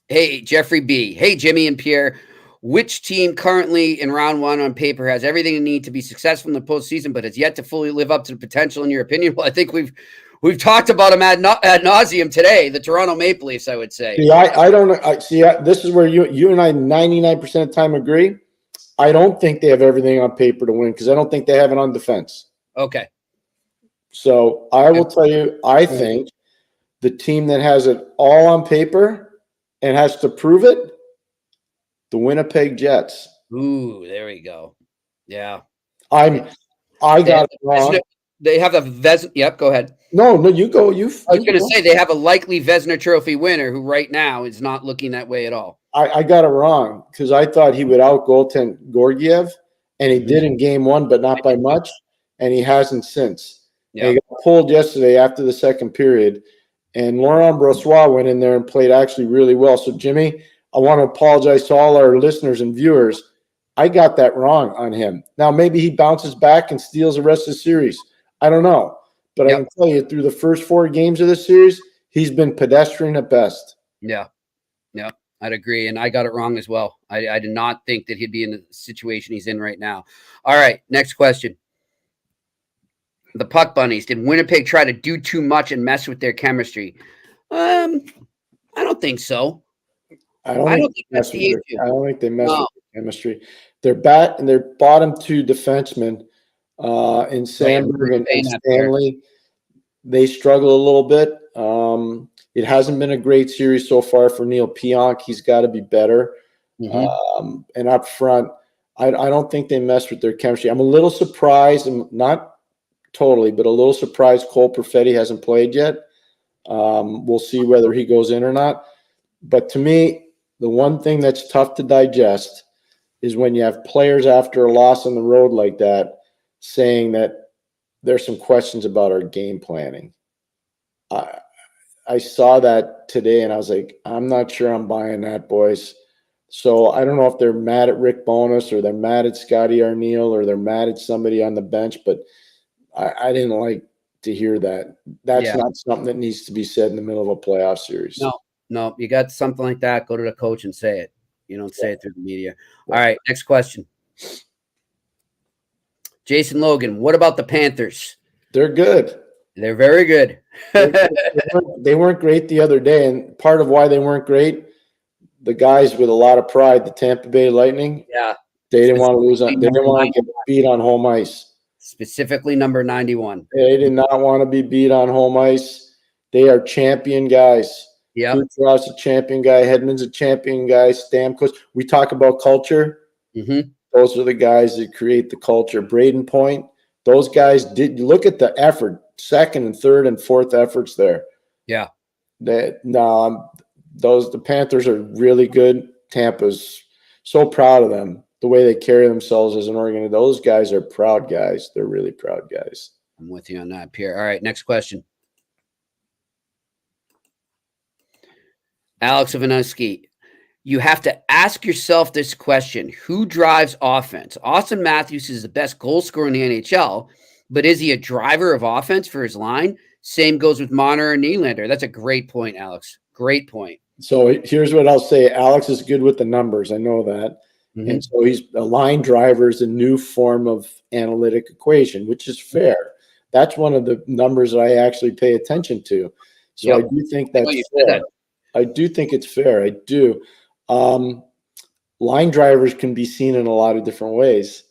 Hey, Jeffrey B. Hey, Jimmy and Pierre. Which team currently in round one on paper has everything they need to be successful in the postseason, but has yet to fully live up to the potential, in your opinion? Well, I think we've talked about them ad nauseum today. The Toronto Maple Leafs, I would say. See, I don't know. This is where you and I 99% of the time agree. I don't think they have everything on paper to win because I don't think they have it on defense. Okay. So I will tell you, I think the team that has it all on paper and has to prove it, the Winnipeg Jets. Ooh, there we go. Yeah. I got it wrong. They have a Vezina. Yep, go ahead. No, you go. I was going to say they have a likely Vezina Trophy winner who right now is not looking that way at all. I got it wrong because I thought he would out goaltend Georgiev, and he did in game one, but not by much, and he hasn't since. Yeah. He got pulled yesterday after the second period, and Laurent Brossoit went in there and played actually really well. So, Jimmy, I want to apologize to all our listeners and viewers. I got that wrong on him. Now, maybe he bounces back and steals the rest of the series. I don't know. But I can tell you, through the first 4 games of this series, he's been pedestrian at best. Yeah. I'd agree. And I got it wrong as well. I did not think that he'd be in the situation he's in right now. All right, next question. The Puck Bunnies. Did Winnipeg try to do too much and mess with their chemistry? I don't think so. I don't think that's the issue. I don't think they messed with their chemistry. Their bottom 2 defensemen, in Sandberg and Stanley, they struggle a little bit. It hasn't been a great series so far for Neil Pionk. He's got to be better. And up front, I don't think they messed with their chemistry. I'm a little surprised, and not totally, but a little surprised Cole Perfetti hasn't played yet. We'll see whether he goes in or not. But to me, the one thing that's tough to digest is when you have players after a loss on the road like that saying that there's some questions about our game planning. I saw that today and I was like, I'm not sure I'm buying that, boys. So I don't know if they're mad at Rick Bowness or they're mad at Scotty Arniel or they're mad at somebody on the bench, but I didn't like to hear that. That's not something that needs to be said in the middle of a playoff series. No, you got something like that, go to the coach and say it. You don't say it through the media. All right, next question. Jason Logan, what about the Panthers? They're good. They're very good. They weren't great the other day, and part of why they weren't great, the guys with a lot of pride, the Tampa Bay Lightning, they didn't want to lose. They didn't want to get beat on home ice. Specifically number 91. They did not want to be beat on home ice. They are champion guys. Yeah. Kucherov's a champion guy. Hedman's a champion guy. Stamkos. We talk about culture. Mm-hmm. Those are the guys that create the culture. Braden Point. Those guys did. Look at the effort. Second and third and fourth efforts there. Yeah. The Panthers are really good. Tampa's so proud of them. The way they carry themselves as an organization. Those guys are proud guys. They're really proud guys. I'm with you on that, Pierre. All right, next question. Alex Ivanovsky, you have to ask yourself this question. Who drives offense? Austin Matthews is the best goal scorer in the NHL, but is he a driver of offense for his line? Same goes with Marner and Nylander. That's a great point, Alex. Great point. So here's what I'll say. Alex is good with the numbers. I know that. Mm-hmm. And so he's a line driver is a new form of analytic equation, which is fair. That's one of the numbers that I actually pay attention to. So I do think that's fair. I do think it's fair. I do. Line drivers can be seen in a lot of different ways.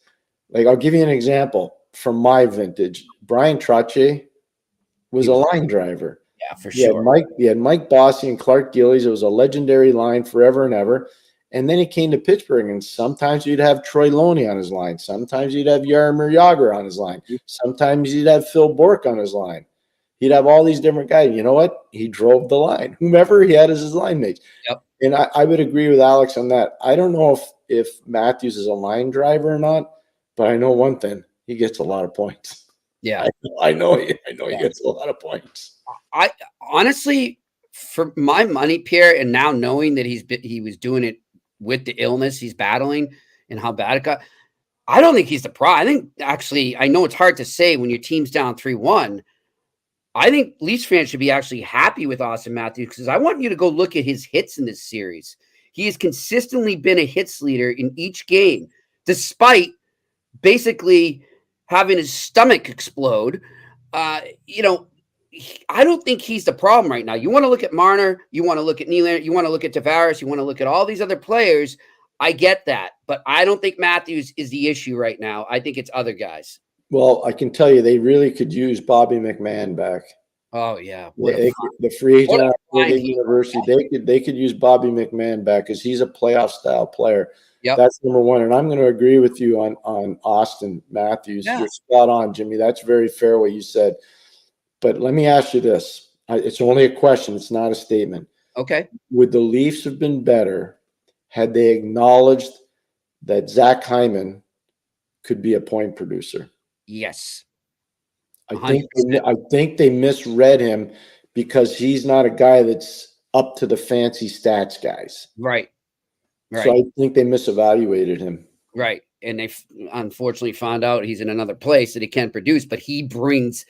Like I'll give you an example from my vintage. Brian Trottier was a line driver. Yeah, for sure. He had Mike Bossy and Clark Gillies. It was a legendary line forever and ever. And then he came to Pittsburgh, and sometimes you'd have Troy Loney on his line. Sometimes you'd have Jaromir Jagr on his line. Sometimes you'd have Phil Bourque on his line. He'd have all these different guys. You know what? He drove the line. Whomever he had as his line mates. Yep. And I would agree with Alex on that. I don't know if Matthews is a line driver or not, but I know one thing. He gets a lot of points. Yeah. I know he gets a lot of points. I honestly, for my money, Pierre, and now knowing that he was doing it with the illness he's battling and how bad it got, I don't think he's the problem. I think actually, I know it's hard to say when your team's down 3-1. I think Leafs fans should be actually happy with Austin Matthews because I want you to go look at his hits in this series. He has consistently been a hits leader in each game, despite basically having his stomach explode. You know, I don't think he's the problem right now. You want to look at Marner, you want to look at Nylander, you want to look at Tavares, you want to look at all these other players. I get that, but I don't think Matthews is the issue right now. I think it's other guys. Well, I can tell you they really could use Bobby McMahon back. Oh yeah, The free agent at University, they could use Bobby McMahon back because he's a playoff style player. Yep. That's number one. And I'm going to agree with you on Austin Matthews. Yeah. You're spot on, Jimmy. That's very fair what you said. But let me ask you this. It's only a question. It's not a statement. Okay. Would the Leafs have been better had they acknowledged that Zach Hyman could be a point producer? Yes. I think they misread him because he's not a guy that's up to the fancy stats guys. Right. So I think they misevaluated him. Right. And they unfortunately found out he's in another place that he can't produce, but he brings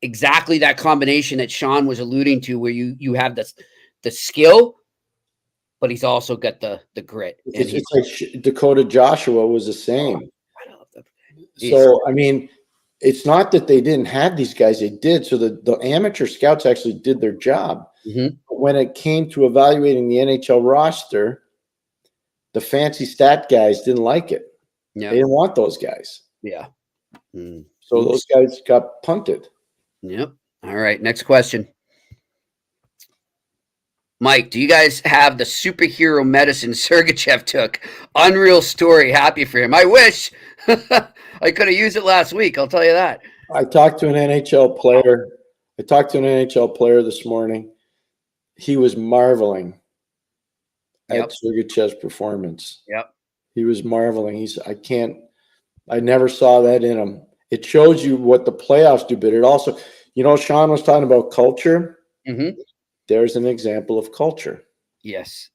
exactly that combination that Shawn was alluding to, where you have the skill, but he's also got the grit. It's like Dakota Joshua was the same. I love that. So, I mean, it's not that they didn't have these guys. They did. So the amateur scouts actually did their job. Mm-hmm. But when it came to evaluating the NHL roster, the fancy stat guys didn't like it. Yeah. They didn't want those guys. Yeah. So those guys got punted. Yep. All right. Next question. Mike, do you guys have the superhero medicine Sergachev took? Unreal story. Happy for him. I wish. I could have used it last week. I'll tell you that. I talked to an NHL player. This morning. He was marveling at Sergachev's performance. Yep. He was marveling. I never saw that in him. It shows you what the playoffs do, but it also, Shawn was talking about culture. Mm-hmm. There's an example of culture. Yes.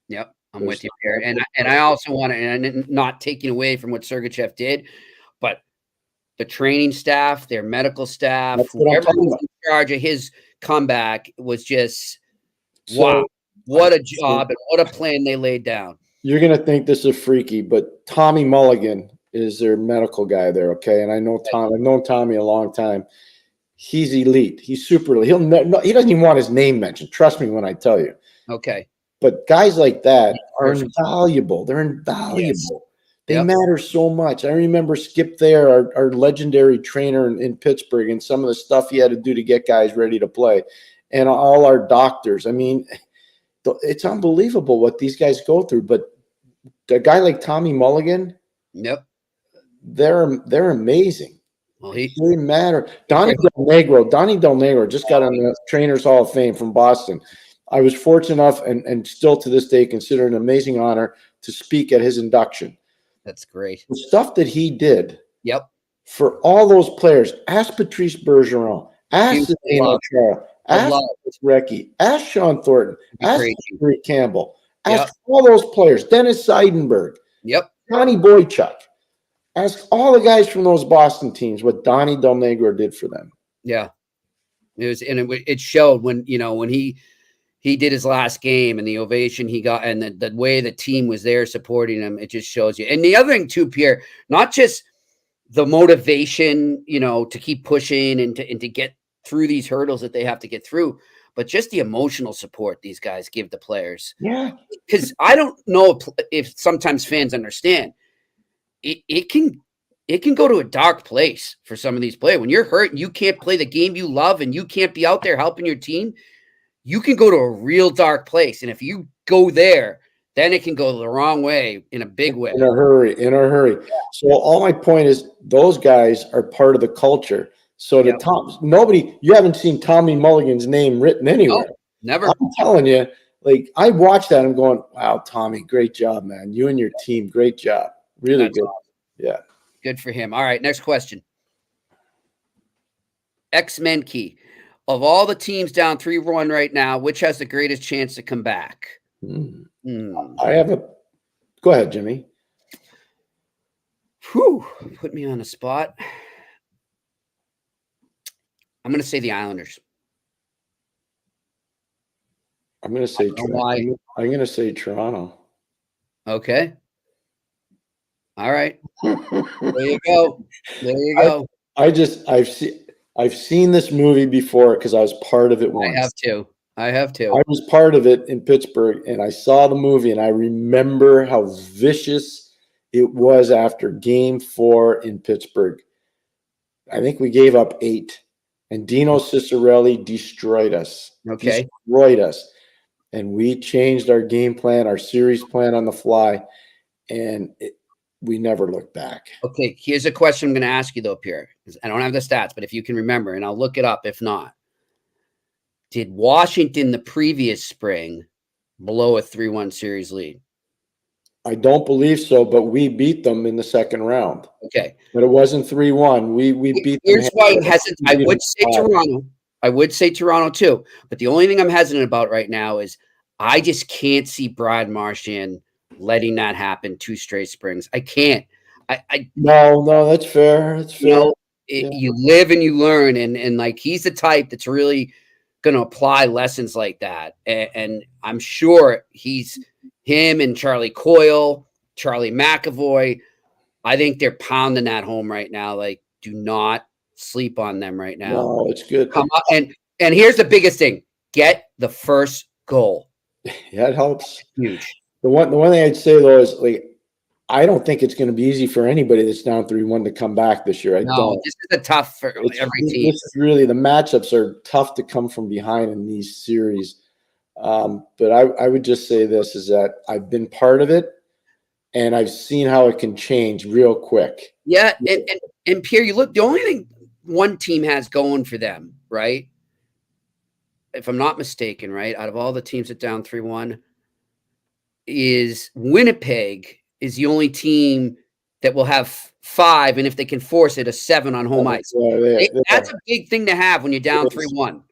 Yep. I'm with you, Pierre. And I also want to, and not taking away from what Sergachev did, but the training staff, their medical staff, whoever was in charge of his comeback was just, wow, what a job and what a plan they laid down. You're going to think this is freaky, but Tommy Mulligan is their medical guy there, okay? And I know Tom. I've known Tommy a long time. He's elite. He's super elite. He doesn't even want his name mentioned. Trust me when I tell you. Okay. But guys like that are invaluable. They're invaluable. Yes. They matter so much. I remember Skip Thayer, our legendary trainer in Pittsburgh, and some of the stuff he had to do to get guys ready to play. And all our doctors. I mean, it's unbelievable what these guys go through. But a guy like Tommy Mulligan, they're amazing. Well, they matter. Donnie Del Negro just got on the Trainers Hall of Fame from Boston. I was fortunate enough and still to this day consider an amazing honor to speak at his induction. That's great. The stuff that he did for all those players. Ask Patrice Bergeron. Ask Zdeno Chara. Ask Recchi. Ask Sean Thornton. Ask Henry Campbell. Ask all those players. Dennis Seidenberg. Johnny Boychuk. Ask all the guys from those Boston teams what Donnie Del Negro did for them. Yeah. It was, and it showed when he did his last game and the ovation he got and the way the team was there supporting him, it just shows you. And the other thing too, Pierre, not just the motivation, to keep pushing and to get through these hurdles that they have to get through, but just the emotional support these guys give the players. Yeah. Because I don't know if sometimes fans understand. It can go to a dark place for some of these players. When you're hurt and you can't play the game you love and you can't be out there helping your team, you can go to a real dark place. And if you go there, then it can go the wrong way in a big way. In a hurry. Yeah. So all my point is those guys are part of the culture. So you haven't seen Tommy Mulligan's name written anywhere. No, never. I'm telling you, I watched that and I'm going, wow, Tommy, great job, man. You and your team, great job. Really That's good. Awesome. Yeah. Good for him. All right, next question. X-Menke. Of all the teams down 3-1 right now, which has the greatest chance to come back? I have go ahead, Jimmy. Whew, put me on the spot. I'm going to say the Islanders. I'm going to say why. I'm going to say Toronto. Okay. All right. There you go. There you go. I've seen this movie before because I was part of it once. I have too. I was part of it in Pittsburgh, and I saw the movie, and I remember how vicious it was after Game 4 in Pittsburgh. I think we gave up 8, and Dino Ciccarelli destroyed us. Okay. Destroyed us. And we changed our game plan, our series plan on the fly, and we never looked back. Okay, here's a question I'm going to ask you, though, Pierre. I don't have the stats, but if you can remember, and I'll look it up if not. Did Washington the previous spring blow a 3-1 series lead? I don't believe so, but we beat them in the second round. Okay. But it wasn't 3-1. We beat them. Here's why I'm hesitant. I would say Toronto. I would say Toronto too. But the only thing I'm hesitant about right now is I just can't see Brad Marchand letting that happen 2 straight springs. I can't. No, that's fair. That's fair. You know, you live and you learn, and like he's the type that's really going to apply lessons like that. And I'm sure him and Charlie Coyle, Charlie McAvoy, I think they're pounding that home right now. Like, do not sleep on them right now. No, it's good. Come up, and here's the biggest thing: get the first goal. Yeah, it helps. Huge. The one thing I'd say though is like I don't think it's going to be easy for anybody that's down 3-1 to come back this year. I don't. This is a tough for every team. This is really the matchups are tough to come from behind in these series. But I would just say this is that I've been part of it, and I've seen how it can change real quick. Yeah, and Pierre, you look. The only thing one team has going for them, right? If I'm not mistaken, right, out of all the teams that down 3-1, is Winnipeg is the only team that will have 5, and if they can force it, a 7 on home ice. That's a big thing to have when you're down 3-1.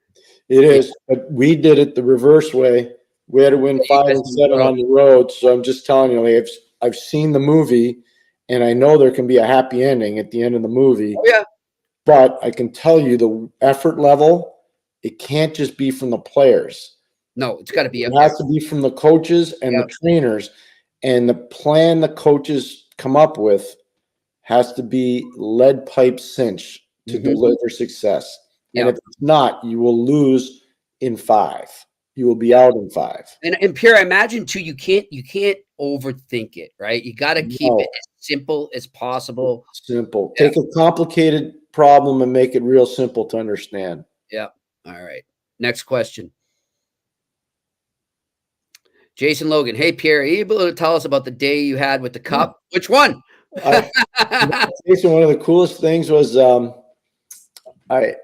It is, but we did it the reverse way. We had to win 5 and 7 on the road. So I'm just telling you, like, I've seen the movie, and I know there can be a happy ending at the end of the movie. Oh, yeah. But I can tell you the effort level, it can't just be from the players. No, it's got to be. It has to be from the coaches and the trainers. And the plan the coaches come up with has to be lead pipe cinch to deliver success. And if it's not, you will lose in 5. You will be out in 5. And Pierre, I imagine too, you can't overthink it, right? You got to keep it as simple as possible. Simple. Take a complicated problem and make it real simple to understand. Yeah. All right. Next question. Jason Logan. Hey, Pierre, are you able to tell us about the day you had with the cup? Which one? Jason, one of the coolest things was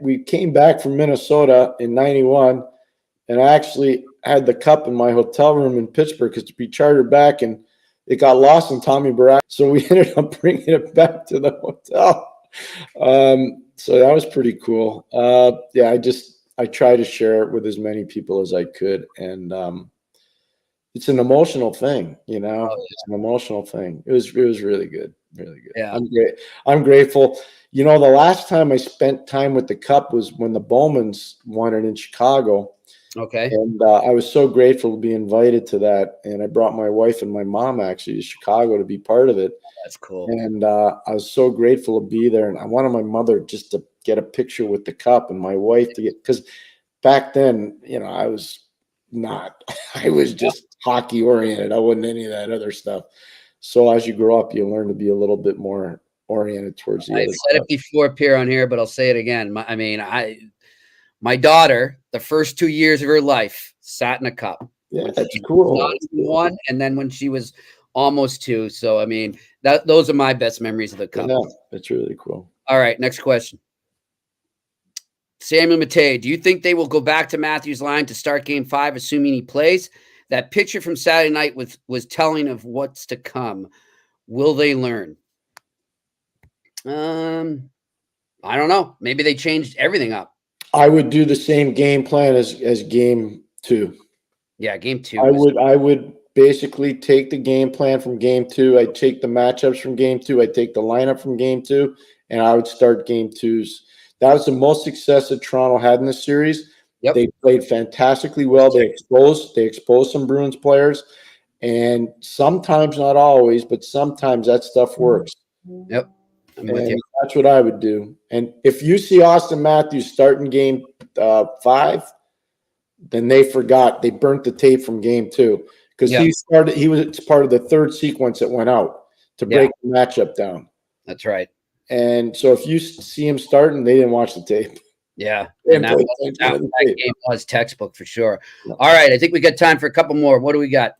we came back from Minnesota in 91, and I actually had the cup in my hotel room in Pittsburgh because we chartered back, and it got lost in Tommy Barak. So we ended up bringing it back to the hotel. So that was pretty cool. I try to share it with as many people as I could. And it's an emotional thing, you know. It's an emotional thing. It was really good. Really good. Yeah. I'm grateful. You know, the last time I spent time with the cup was when the Bowmans won it in Chicago. Okay. And I was so grateful to be invited to that. And I brought my wife and my mom actually to Chicago to be part of it. That's cool. And I was so grateful to be there. And I wanted my mother just to get a picture with the cup, and my wife to get, because back then, you know, I was just hockey oriented. I wasn't any of that other stuff. So as you grow up, you learn to be a little bit more oriented towards the other stuff. I've said it before, Pierre, on here, but I'll say it again. My daughter, the first 2 years of her life, sat in a cup. Yeah, that's cool. One, and then when she was almost 2. So, I mean, those are my best memories of the cup. Yeah, that's really cool. All right, next question. Samuel Matei, do you think they will go back to Matthews' line to start Game 5, assuming he plays? That picture from Saturday night was telling of what's to come. Will they learn? I don't know. Maybe they changed everything up. I would do the same game plan as Game 2. Yeah, Game 2. I would basically take the game plan from Game 2. I'd take the matchups from Game 2. I'd take the lineup from Game 2, and I would start Game 2's. That was the most success that Toronto had in this series. Yep. They played fantastically well. They exposed some Bruins players, and sometimes, not always, but sometimes that stuff works. Yep. I'm with And you. that's what I would do. And if you see Austin Matthews starting game 5, then they burnt the tape from game 2 because he was part of the third sequence that went out to break the matchup down. That's right. And so if you see him starting, they didn't watch the tape. Yeah. And that game was textbook for sure. All right. I think we got time for a couple more. What do we got?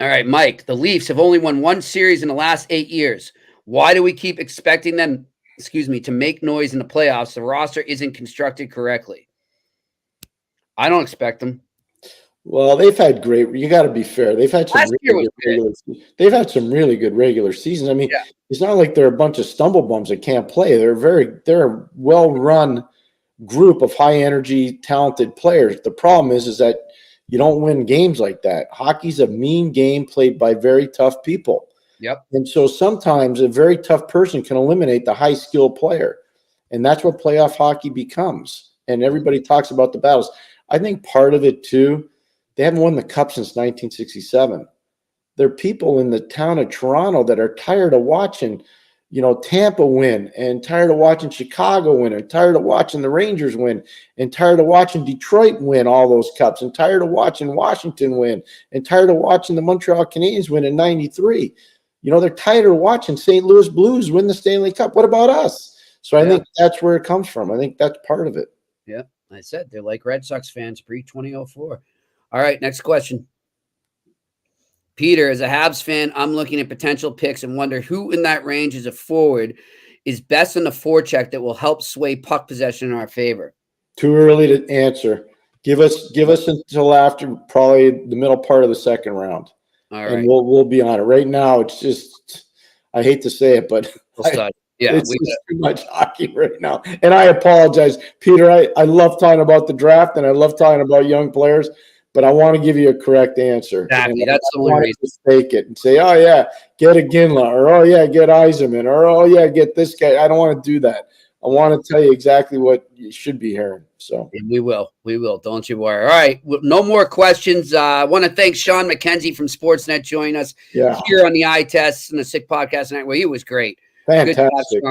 All right, Mike, the Leafs have only won one series in the last 8 years. Why do we keep expecting them, to make noise in the playoffs? The roster isn't constructed correctly. I don't expect them. Well, they've had great. You got to be fair. They've had some really good regular seasons. I mean, it's not like they're a bunch of stumble bums that can't play. They're a well-run group of high-energy, talented players. The problem is that you don't win games like that. Hockey's a mean game played by very tough people. Yep. And so sometimes a very tough person can eliminate the high-skilled player. And that's what playoff hockey becomes. And everybody talks about the battles. I think part of it, too, they haven't won the Cup since 1967. There are people in the town of Toronto that are tired of watching, Tampa win, and tired of watching Chicago win, and tired of watching the Rangers win, and tired of watching Detroit win all those Cups, and tired of watching Washington win, and tired of watching the Montreal Canadiens win in 93. They're tired of watching St. Louis Blues win the Stanley Cup. What about us? So I think that's where it comes from. I think that's part of it. Yeah, I said they're like Red Sox fans pre-2004. All right, next question. Peter, as a Habs fan, I'm looking at potential picks and wonder who in that range as a forward is best in the forecheck that will help sway puck possession in our favor. Too early to answer. Give us until after probably the middle part of the second round. All right. And we'll be on it. Right now, it's just, I hate to say it, but it's too much hockey right now. And I apologize, Peter. I love talking about the draft and I love talking about young players, but I want to give you a correct answer. Exactly. That's the only reason. To take it and say, oh, yeah, get a Ginla, or oh, yeah, get Yzerman, or oh, yeah, get this guy. I don't want to do that. I want to tell you exactly what you should be hearing. So and we will. Don't you worry. All right. No more questions. I want to thank Shawn McKenzie from Sportsnet joining us here on the Eye Test and the Sick Podcast tonight. Well, he was great. Fantastic.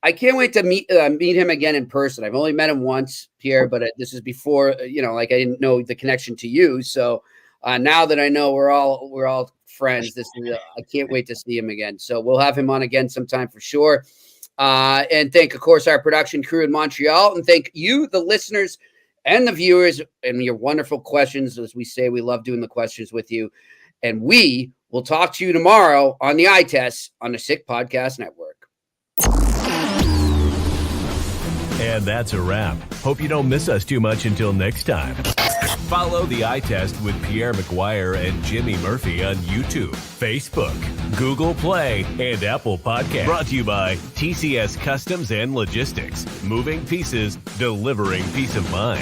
I can't wait to meet him again in person. I've only met him once, Pierre, but this is before, I didn't know the connection to you. So now that I know we're all friends, I can't wait to see him again. So we'll have him on again sometime for sure. And thank, of course, our production crew in Montreal, and thank you, the listeners and the viewers, and your wonderful questions. As we say, we love doing the questions with you. And we will talk to you tomorrow on the Eye Test on the Sick Podcast Network. And that's a wrap. Hope you don't miss us too much until next time. Follow the Eye Test with Pierre McGuire and Jimmy Murphy on YouTube, Facebook, Google Play, and Apple Podcasts. Brought to you by TCS Customs and Logistics. Moving pieces, delivering peace of mind.